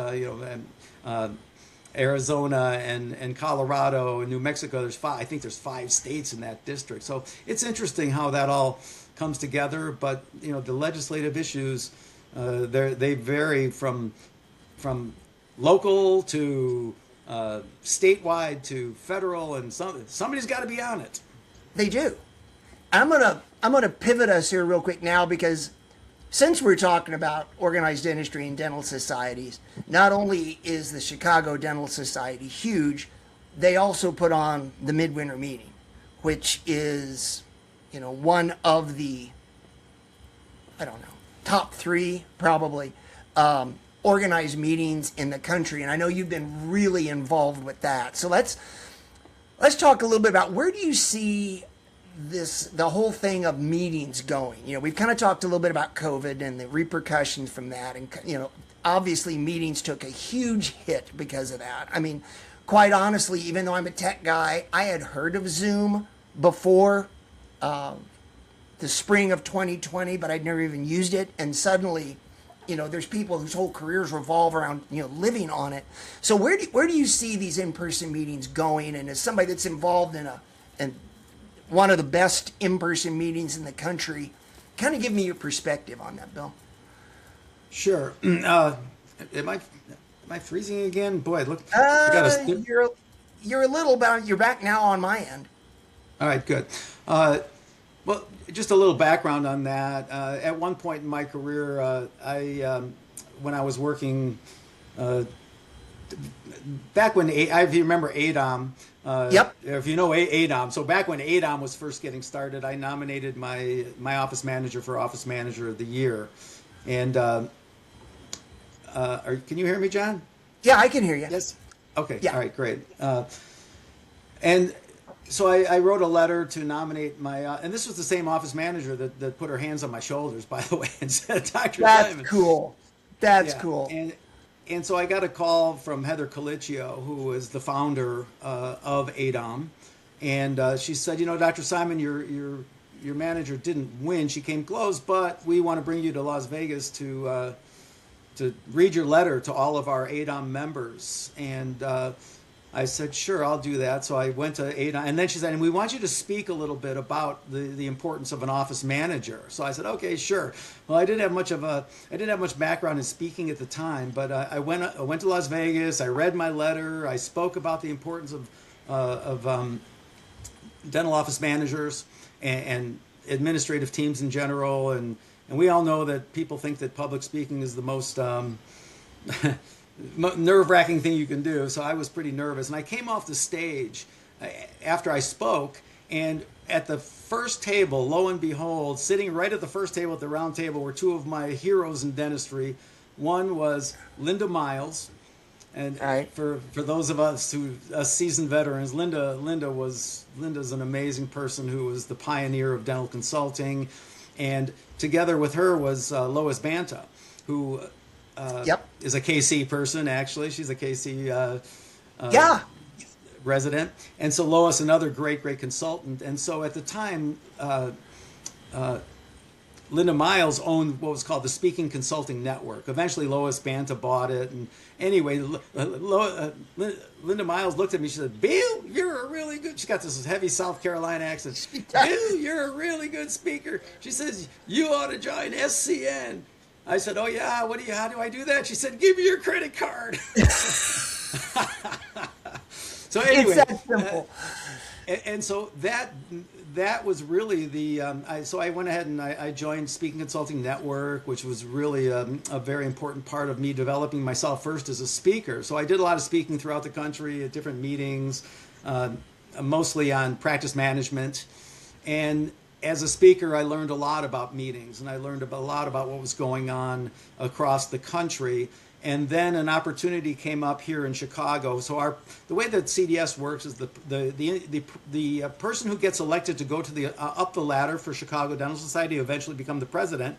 Arizona and Colorado and New Mexico. There's 5. I think there's 5 states in that district. So it's interesting how that all comes together. But the legislative issues, they vary from local to statewide to federal, and somebody's got to be on it. They do. I'm gonna pivot us here real quick now, because since we're talking about organized dentistry and dental societies, not only is the Chicago Dental Society huge, they also put on the Midwinter Meeting, which is, one of the, I don't know, top 3 probably organized meetings in the country. And I know you've been really involved with that. So let's talk a little bit about, where do you see the whole thing of meetings going? We've kind of talked a little bit about COVID and the repercussions from that, and obviously meetings took a huge hit because of that. I mean, quite honestly, even though I'm a tech guy, I had heard of Zoom before the spring of 2020, but I'd never even used it. And suddenly, there's people whose whole careers revolve around living on it. So where do you see these in-person meetings going? And as somebody that's involved in one of the best in-person meetings in the country, kind of give me your perspective on that, Bill. Sure. Am I freezing again? Boy, look. You're a little about. You're back now on my end. All right, good. Well, just a little background on that. At one point in my career, when I was working, back when if you remember ADOM. Yep. If you know ADOM, so back when ADOM was first getting started, I nominated my office manager for Office Manager of the Year. And can you hear me, John? Yeah, I can hear you. Yes. Okay. Yeah. All right. Great. And so I wrote a letter to nominate my, and this was the same office manager that put her hands on my shoulders, by the way, and said, Dr. That's Diamond. cool. That's cool. And so I got a call from Heather Colicchio, who is the founder of ADOM, and she said, Dr. Simon, your manager didn't win; she came close, but we want to bring you to Las Vegas to read your letter to all of our ADOM members. And I said, sure, I'll do that. So I went to ADOM, and then she said, and we want you to speak a little bit about the importance of an office manager. So I said, okay, sure. Well, I didn't have much background in speaking at the time, but I went to Las Vegas. I read my letter. I spoke about the importance of dental office managers and administrative teams in general, and we all know that people think that public speaking is the most nerve-wracking thing you can do. So I was pretty nervous, and I came off the stage after I spoke, and at the first table, lo and behold, sitting right at the first table at the round table were 2 of my heroes in dentistry. One was Linda Miles, and for those of us seasoned veterans, Linda's an amazing person who was the pioneer of dental consulting, and together with her was Lois Banta, who is a KC person. Actually, she's a KC resident, and so Lois, another great consultant. And so at the time, Linda Miles owned what was called the Speaking Consulting Network. Eventually, Lois Banta bought it, and anyway, Linda Miles looked at me. She said, "Bill, you're a really good." She's got this heavy South Carolina accent. "Bill, you're a really good speaker." She says, "You ought to join SCN." I said, "Oh yeah, how do I do that?" She said, "Give me your credit card." So anyway, it's that simple. And so that was really so I went ahead and I joined Speaking Consulting Network, which was really a very important part of me developing myself first as a speaker. So I did a lot of speaking throughout the country at different meetings, mostly on practice management. And as a speaker, I learned a lot about meetings, and I learned a lot about what was going on across the country. And then an opportunity came up here in Chicago. So the way that CDS works is the person who gets elected to go to the up the ladder for Chicago Dental Society, eventually become the president.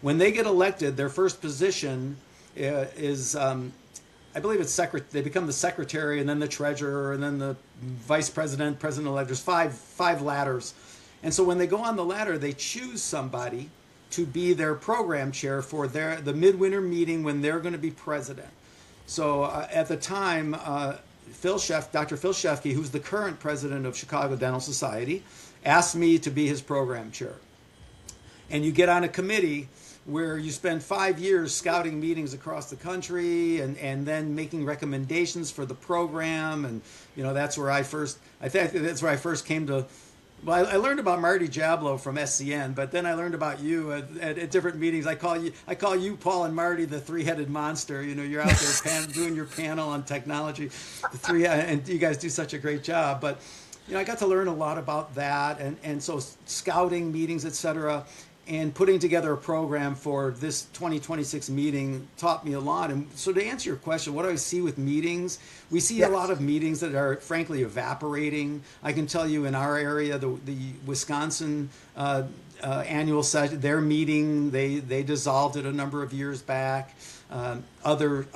When they get elected, their first position is I believe it's they become the secretary and then the treasurer and then the vice president, president-elect. There's five ladders. And so when they go on the ladder, they choose somebody to be their program chair for the midwinter meeting when they're going to be president. So at the time, Dr. Phil Shefke, who's the current president of Chicago Dental Society, asked me to be his program chair. And you get on a committee where you spend 5 years scouting meetings across the country and then making recommendations for the program. And, that's where I first came to, well, I learned about Marty Jablow from SCN, but then I learned about you at different meetings. I call you, Paul and Marty, the three-headed monster. You're out there doing your panel on technology, and you guys do such a great job. But, I got to learn a lot about that. And so scouting meetings, et cetera, and putting together a program for this 2026 meeting taught me a lot. And so to answer your question, what do I see with meetings? We see a lot of meetings that are frankly evaporating. I can tell you in our area, the Wisconsin annual session, their meeting, they dissolved it a number of years back. Other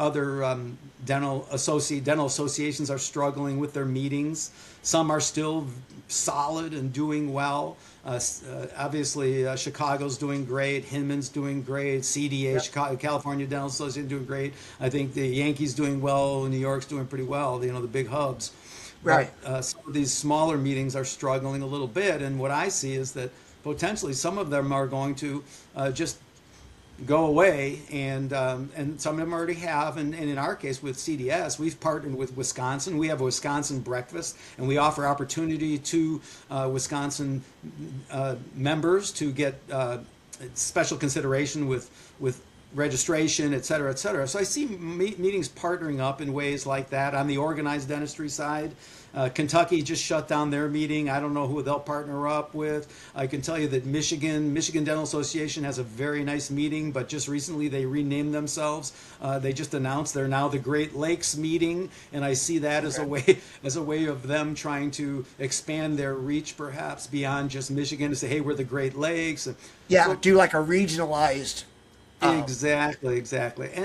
dental associations are struggling with their meetings. Some are still solid and doing well. Obviously, Chicago's doing great. Hinman's doing great. CDA, Chicago, California Dental Association, doing great. I think the Yankees doing well. New York's doing pretty well. The big hubs. Right. But some of these smaller meetings are struggling a little bit. And what I see is that potentially some of them are going to just go away, and some of them already have. And in our case with CDS, we've partnered with Wisconsin. We have a Wisconsin breakfast, and we offer opportunity to Wisconsin members to get special consideration with registration, et cetera, et cetera. So I see meetings partnering up in ways like that. On the organized dentistry side, Kentucky just shut down their meeting. I don't know who they'll partner up with. I can tell you that Michigan Dental Association has a very nice meeting, but just recently they renamed themselves. They just announced they're now the Great Lakes meeting, and I see that as a way of them trying to expand their reach, perhaps beyond just Michigan, to say, hey, we're the Great Lakes. Yeah, so, do like a regionalized. Exactly.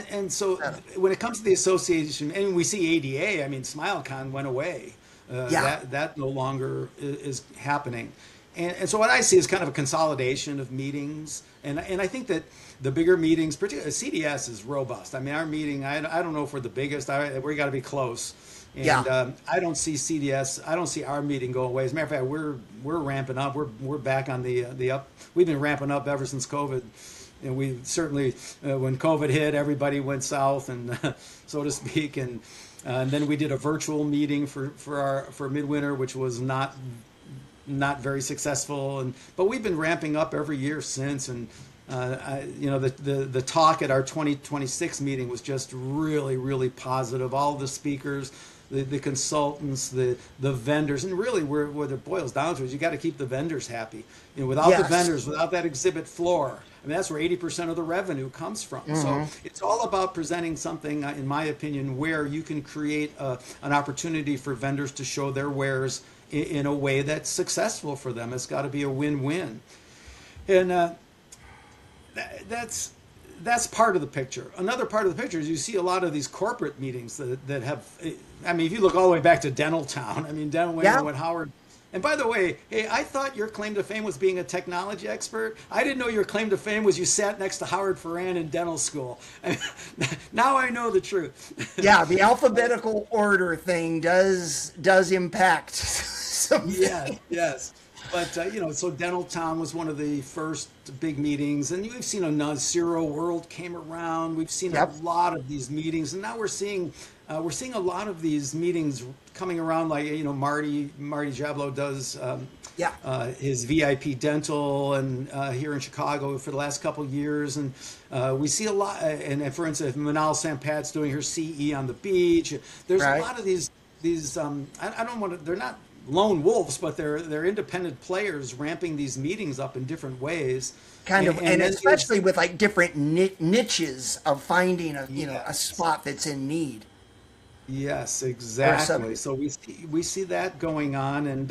And so when it comes to the association, and we see ADA, I mean, SmileCon went away. That no longer is happening. And so what I see is kind of a consolidation of meetings. And I think that the bigger meetings, particularly CDS, is robust. I mean, our meeting, I don't know if we're the biggest. We got to be close. And I don't see CDS. I don't see our meeting go away. As a matter of fact, we're ramping up. We're back on the up. We've been ramping up ever since COVID. And we certainly, when COVID hit, everybody went south, and so to speak. And then we did a virtual meeting for midwinter, which was not very successful. But we've been ramping up every year since. And the talk at our 2026 meeting was just really, really positive. All the speakers, the consultants, the vendors, and really what it boils down to is you got to keep the vendors happy. Without the vendors, without that exhibit floor, I mean, that's where 80% of the revenue comes from. Mm-hmm. So it's all about presenting something, in my opinion, where you can create an opportunity for vendors to show their wares in a way that's successful for them. It's got to be a win-win. And that's part of the picture. Another part of the picture is you see a lot of these corporate meetings that have, I mean, if you look all the way back to Dental Town, I mean, when Howard. And by the way, hey, I thought your claim to fame was being a technology expert. I didn't know your claim to fame was you sat next to Howard Ferran in dental school. Now I know the truth. Yeah, the alphabetical order thing does impact something. Yes. But, so Dental Town was one of the first big meetings. And we've seen Zero World came around. We've seen a lot of these meetings. And now we're seeing a lot of these meetings coming around, like, Marty Jablow does his VIP Dental and here in Chicago for the last couple of years. And we see a lot. And for instance, Manal Sampat's doing her CE on the beach. There's a lot of these I don't want to, they're not lone wolves, but they're independent players ramping these meetings up in different ways. And especially with like different niches of finding a spot that's in need. Yes, exactly. So we see that going on, and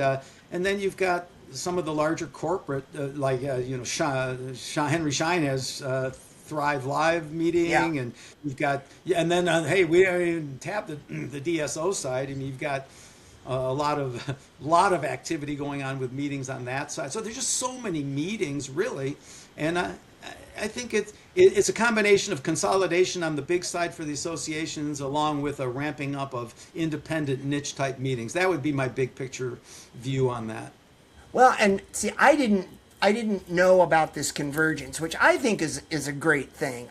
then you've got some of the larger corporate, like Henry Schein has Thrive Live meeting, Yeah. and you've got, and then hey, we haven't even tapped the DSO side, and you've got a lot of activity going on with meetings on that side. So there's just so many meetings, really, and I think it's a combination of consolidation on the big side for the associations, along with a ramping up of independent niche type meetings. That would be my big picture view on that. Well, and see, I didn't know about this convergence, which I think is a great thing.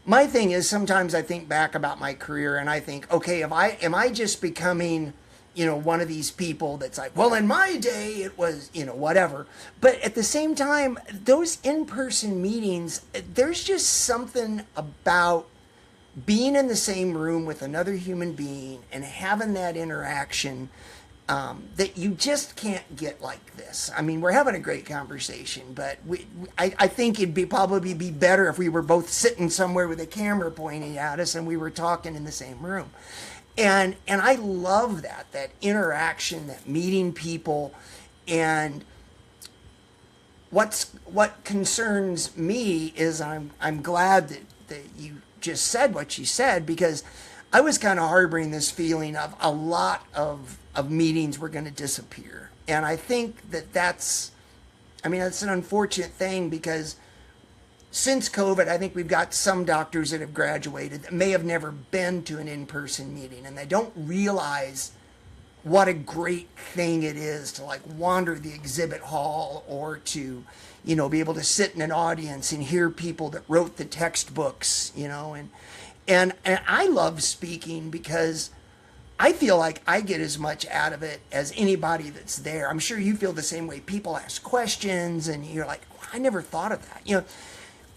My thing is sometimes I think back about my career and I think, okay, am I just becoming, one of these people that's like, well, in my day it was, whatever. But at the same time, those in-person meetings, there's just something about being in the same room with another human being and having that interaction that you just can't get like this. I mean, we're having a great conversation, but I think it'd probably be better if we were both sitting somewhere with a camera pointing at us and we were talking in the same room. And I love that interaction, that meeting people. And what concerns me is I'm glad that you just said what you said, because I was kind of harboring this feeling of a lot of meetings were going to disappear. And I think that's an unfortunate thing, because since COVID, I think we've got some doctors that have graduated that may have never been to an in-person meeting, and they don't realize what a great thing it is to like wander the exhibit hall, or to, be able to sit in an audience and hear people that wrote the textbooks, and I love speaking because I feel like I get as much out of it as anybody that's there. I'm sure you feel the same way. People ask questions and you're like, I never thought of that.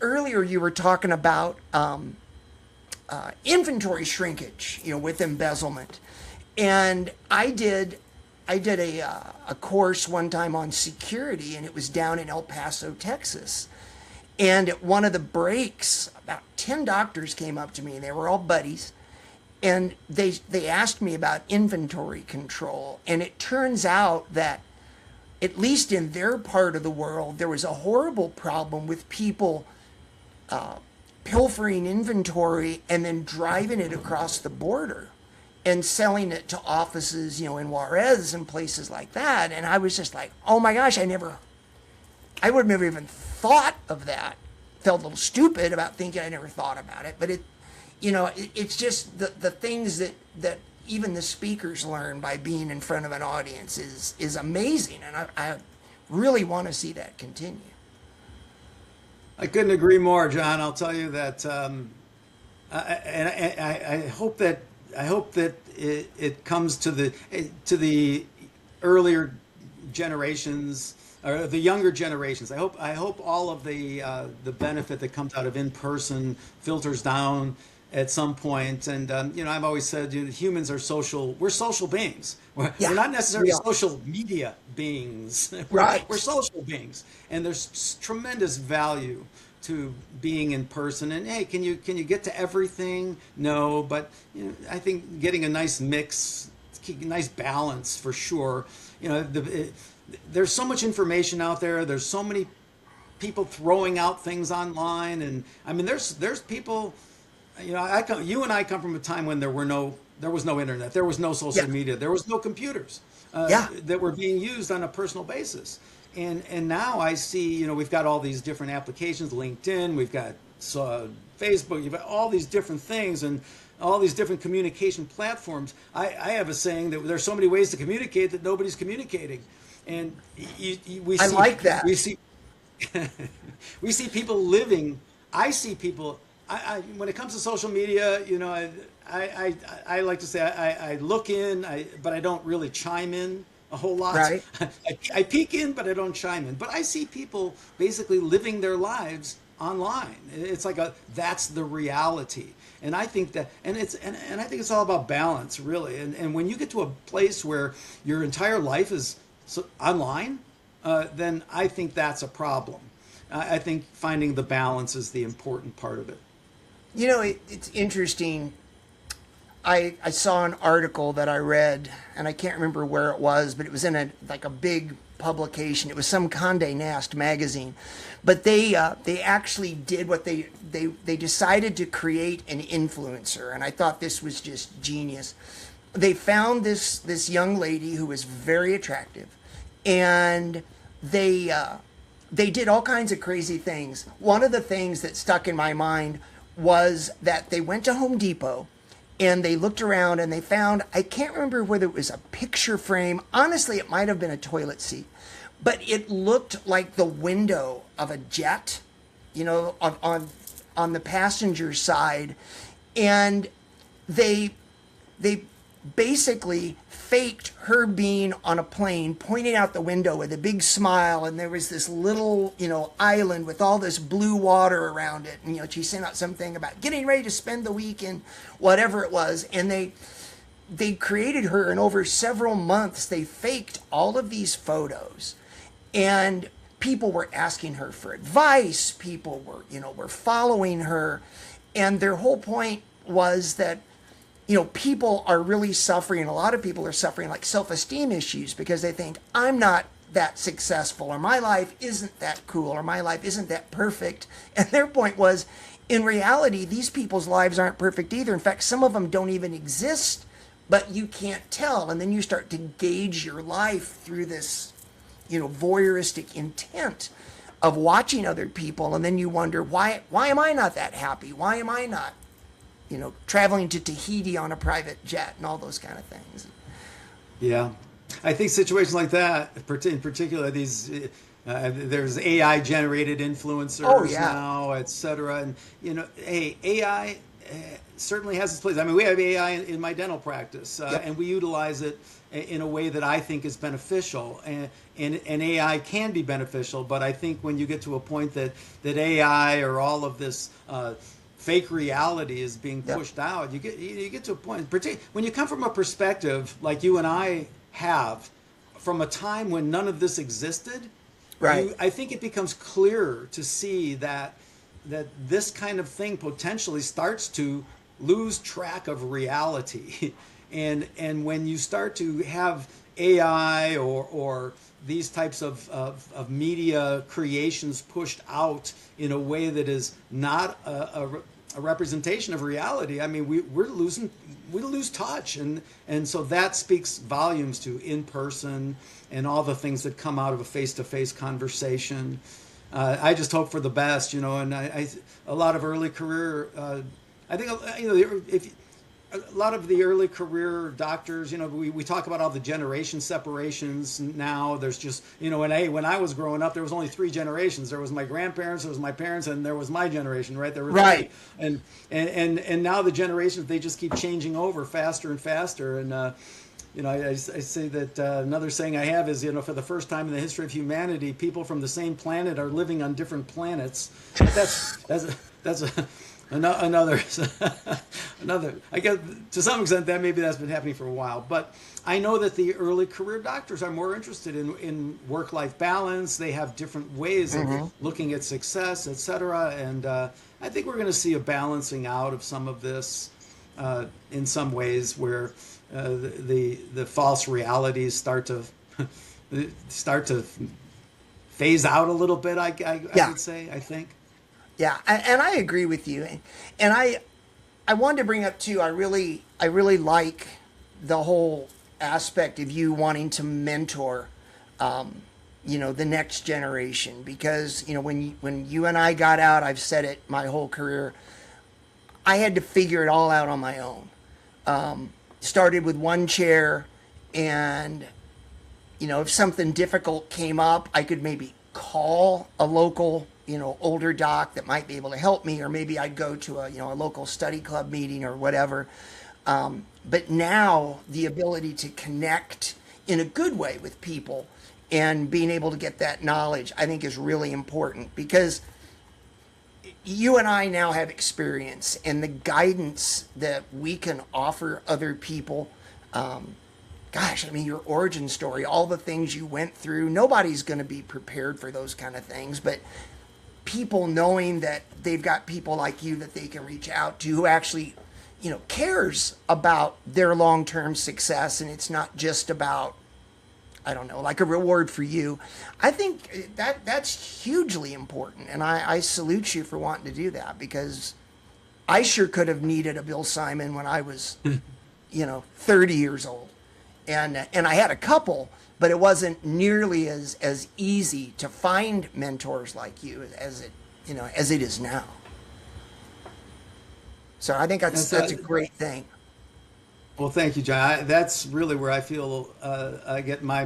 Earlier you were talking about inventory shrinkage, with embezzlement. And I did a course one time on security, and it was down in El Paso, Texas. And at one of the breaks, about 10 doctors came up to me, and they were all buddies. And they asked me about inventory control. And it turns out that, at least in their part of the world, there was a horrible problem with people pilfering inventory and then driving it across the border and selling it to offices, in Juarez and places like that. And I was just like, oh my gosh, I would have never even thought of that. Felt a little stupid about thinking I never thought about it. But it's just the things that even the speakers learn by being in front of an audience is amazing. And I really want to see that continue. I couldn't agree more, John. I'll tell you that, I hope that it comes to the earlier generations, or the younger generations. I hope all of the benefit that comes out of in person filters down at some point. And I've always said, humans are social. We're social beings. We're not necessarily social media beings. Right. We're social beings, and there's tremendous value to being in person. And hey, can you get to everything? No, but I think getting a nice mix, nice balance for sure. There's so much information out there. There's so many people throwing out things online, and I mean, there's people. You and I come from a time when there was no internet, there was no social media, there was no computers that were being used on a personal basis. And now I see, we've got all these different applications, LinkedIn, we've got Facebook, you've got all these different things and all these different communication platforms. I have a saying that there's so many ways to communicate that nobody's communicating. And I like that. We see people living. I see people. When it comes to social media, I like to say I look in, but I don't really chime in a whole lot. Right. I peek in, but I don't chime in. But I see people basically living their lives online. It's like that's the reality. And I think that, and I think it's all about balance, really. And when you get to a place where your entire life is online, then I think that's a problem. I think finding the balance is the important part of it. It's interesting. I saw an article that I read, and I can't remember where it was, but it was in a big publication. It was some Condé Nast magazine, but they actually did what they decided to create an influencer, and I thought this was just genius. They found this young lady who was very attractive, and they did all kinds of crazy things. One of the things that stuck in my mind was that they went to Home Depot and they looked around and they found, I can't remember whether it was a picture frame. Honestly, it might have been a toilet seat, but it looked like the window of a jet, on the passenger side. And they basically faked her being on a plane, pointing out the window with a big smile, and there was this little, island with all this blue water around it, and she sent out something about getting ready to spend the week in whatever it was, and they created her, and over several months they faked all of these photos, and people were asking her for advice, people were following her, and their whole point was that people are really suffering. A lot of people are suffering like self-esteem issues because they think, I'm not that successful, or my life isn't that cool, or my life isn't that perfect. And their point was, in reality, these people's lives aren't perfect either. In fact, some of them don't even exist, but you can't tell. And then you start to gauge your life through this, voyeuristic intent of watching other people. And then you wonder, why am I not that happy? Why am I not traveling to Tahiti on a private jet and all those kind of things? Yeah, I think situations like that, in particular, these there's AI generated influencers now, etc. And AI certainly has its place. I mean, we have AI in my dental practice, and we utilize it in a way that I think is beneficial. And AI can be beneficial, but I think when you get to a point that AI or all of this fake reality is being pushed out, you get to a point, particularly when you come from a perspective like you and I have, from a time when none of this existed, right? I think it becomes clearer to see that this kind of thing potentially starts to lose track of reality. and when you start to have AI or these types of media creations pushed out in a way that is not a representation of reality, I mean, we lose touch, and so that speaks volumes to in person and all the things that come out of a face-to-face conversation. I just hope for the best, and a lot of early career, I think, if a lot of the early career doctors, we talk about all the generation separations now. There's just, when I was growing up, there was only 3 generations. There was my grandparents, there was my parents, and there was my generation, right? There were right. 3. And now the generations, they just keep changing over faster and faster. And, I say that another saying I have is, for the first time in the history of humanity, people from the same planet are living on different planets. That's another. I guess to some extent that maybe that's been happening for a while, but I know that the early career doctors are more interested in work-life balance. They have different ways of looking at success, etc. And I think we're going to see a balancing out of some of this in some ways, where the false realities start to phase out a little bit. I would say, I think. Yeah, and I agree with you, and I wanted to bring up too. I really like the whole aspect of you wanting to mentor, the next generation, because when you and I got out, I've said it my whole career, I had to figure it all out on my own. Started with one chair, and if something difficult came up, I could maybe call a local older doc that might be able to help me, or maybe I'd go to a local study club meeting or whatever. But now the ability to connect in a good way with people and being able to get that knowledge, I think, is really important, because you and I now have experience, and the guidance that we can offer other people. Your origin story, all the things you went through, nobody's going to be prepared for those kind of things, but people knowing that they've got people like you that they can reach out to who actually, cares about their long-term success, and it's not just about I don't know, like a reward for you. I think that's hugely important, and I salute you for wanting to do that, because I sure could have needed a Bill Simon when I was, 30 years old, and I had a couple, but it wasn't nearly as easy to find mentors like you as it is now. So I think that's a great thing. Well, thank you, John. That's really where I feel I get my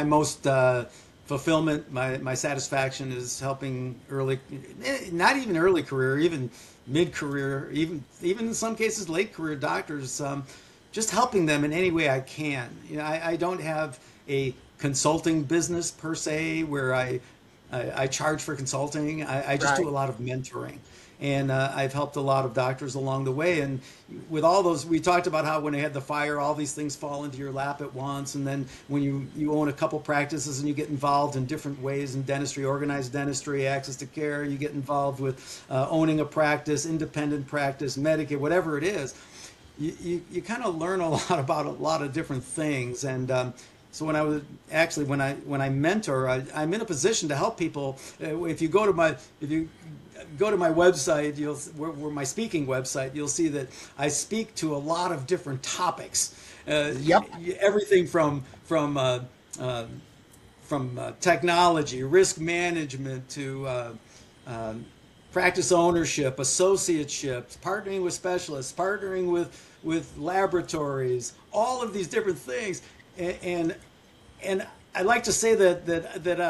most fulfillment. My satisfaction is helping early, not even early career, even mid career, even in some cases late career doctors. Just helping them in any way I can. I don't have a consulting business per se where I charge for consulting. I just Right. do a lot of mentoring. And I've helped a lot of doctors along the way. And with all those, we talked about how when they had the fire, all these things fall into your lap at once. And then when you own a couple practices and you get involved in different ways in dentistry, organized dentistry, access to care, you get involved with owning a practice, independent practice, Medicaid, whatever it is, you kind of learn a lot about a lot of different things. And so when I mentor, I'm in a position to help people. If you go to my website, where my speaking website, you'll see that I speak to a lot of different topics. Yep. Everything from technology, risk management to practice ownership, associateships, partnering with specialists, partnering with laboratories, all of these different things, and I like to say that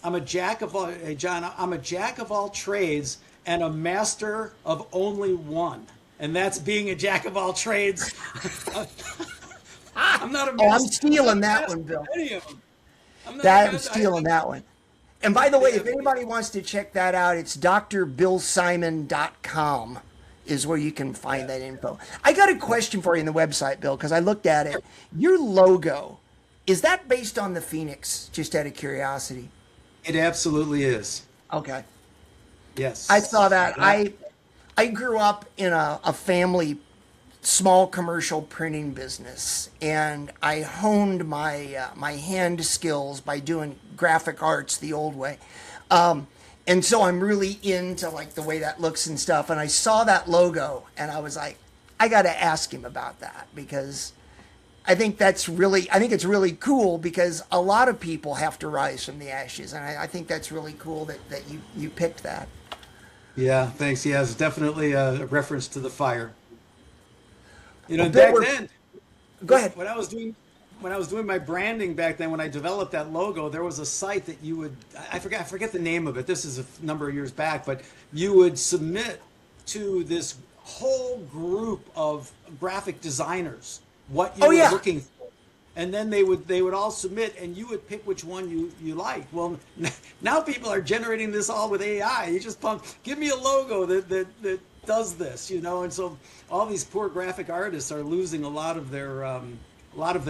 I'm a jack of all, hey John, I'm a jack of all trades and a master of only one, and that's being a jack of all trades. I'm not a master. Oh, I'm stealing that one, Bill. Any of them. I'm stealing that one. And by the way, if anybody wants to check that out, it's drbillsimon.com is where you can find that info. I got a question for you in the website, Bill, because I looked at it. Your logo, is that based on the Phoenix, just out of curiosity? It absolutely is. Okay. Yes. I saw that. I grew up in a family small commercial printing business, and I honed my my hand skills by doing graphic arts the old way. And so I'm really into like the way that looks and stuff. And I saw that logo, and I was like, I got to ask him about that, because I think it's really cool, because a lot of people have to rise from the ashes, and I think that's really cool that you picked that. Yeah, thanks. Yeah, it's definitely a reference to the fire. Well, Back Bill, then, go ahead. when I was doing my branding back then, when I developed that logo, there was a site that you would, I forget the name of it. This is a number of years back, but you would submit to this whole group of graphic designers what you were looking for. And then they would all submit, and you would pick which one you liked. Well, now people are generating this all with AI. You just give me a logo that does this, and so all these poor graphic artists are losing a lot of their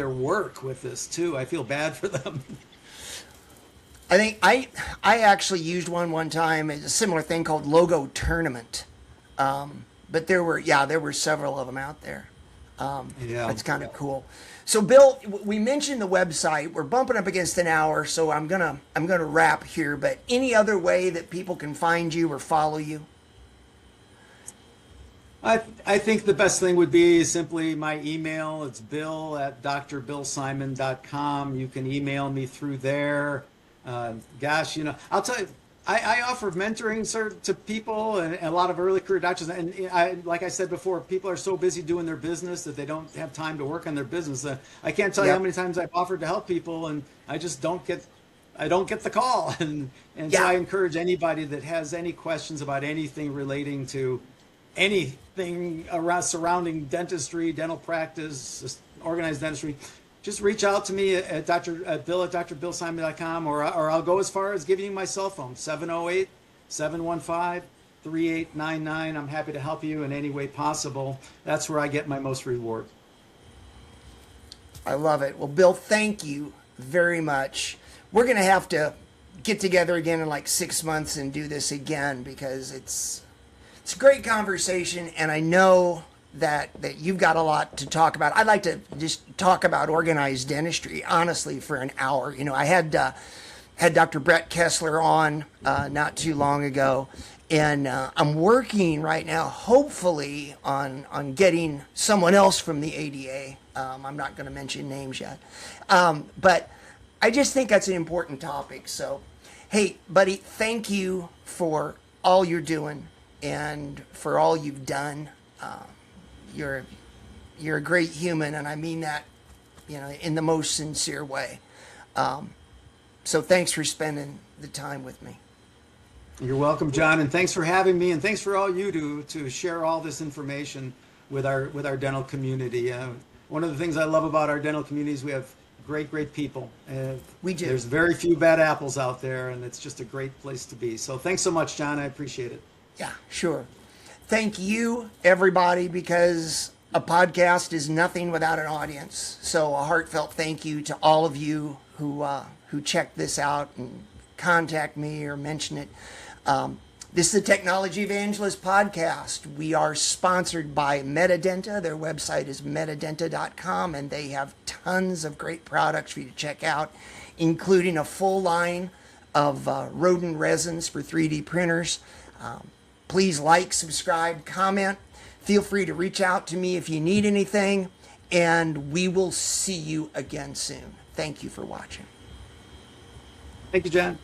work with this too. I feel bad for them. I think I actually used one time. It's a similar thing called Logo Tournament, but there were several of them out there. That's kind of cool. So, Bill, we mentioned the website. We're bumping up against an hour, so I'm gonna wrap here. But any other way that people can find you or follow you? I think the best thing would be simply my email. It's bill@drbillsimon.com. You can email me through there. I'll tell you, I offer mentoring to people and a lot of early career doctors. And like I said before, people are so busy doing their business that they don't have time to work on their business. I can't tell you how many times I've offered to help people, and I just don't get the call. And so I encourage anybody that has any questions about anything relating to anything surrounding dentistry, dental practice, organized dentistry, just reach out to me at bill@drbillsimon.com, or I'll go as far as giving you my cell phone, 708-715-3899. I'm happy to help you in any way possible. That's where I get my most reward. I love it. Well, Bill, thank you very much. We're going to have to get together again in like 6 months and do this again, because it's a great conversation, and I know that you've got a lot to talk about. I'd like to just talk about organized dentistry, honestly, for an hour. You know, I had Dr. Brett Kessler on not too long ago, and I'm working right now, hopefully, on getting someone else from the ADA. I'm not going to mention names yet, but I just think that's an important topic. So, hey, buddy, thank you for all you're doing and for all you've done. You're a great human, and I mean that, you know, in the most sincere way. So thanks for spending the time with me. You're welcome, John, and thanks for having me, and thanks for all you do to share all this information with our dental community. One of the things I love about our dental community is we have great people. We do. There's very few bad apples out there, and it's just a great place to be. So thanks so much, John. I appreciate it. Yeah, sure. Thank you, everybody, because a podcast is nothing without an audience. So a heartfelt thank you to all of you who check this out and contact me or mention it. This is the Technology Evangelist podcast. We are sponsored by Medidenta. Their website is medidenta.com, and they have tons of great products for you to check out, including a full line of rodent resins for 3D printers. Please like, subscribe, comment. Feel free to reach out to me if you need anything, and we will see you again soon. Thank you for watching. Thank you, John.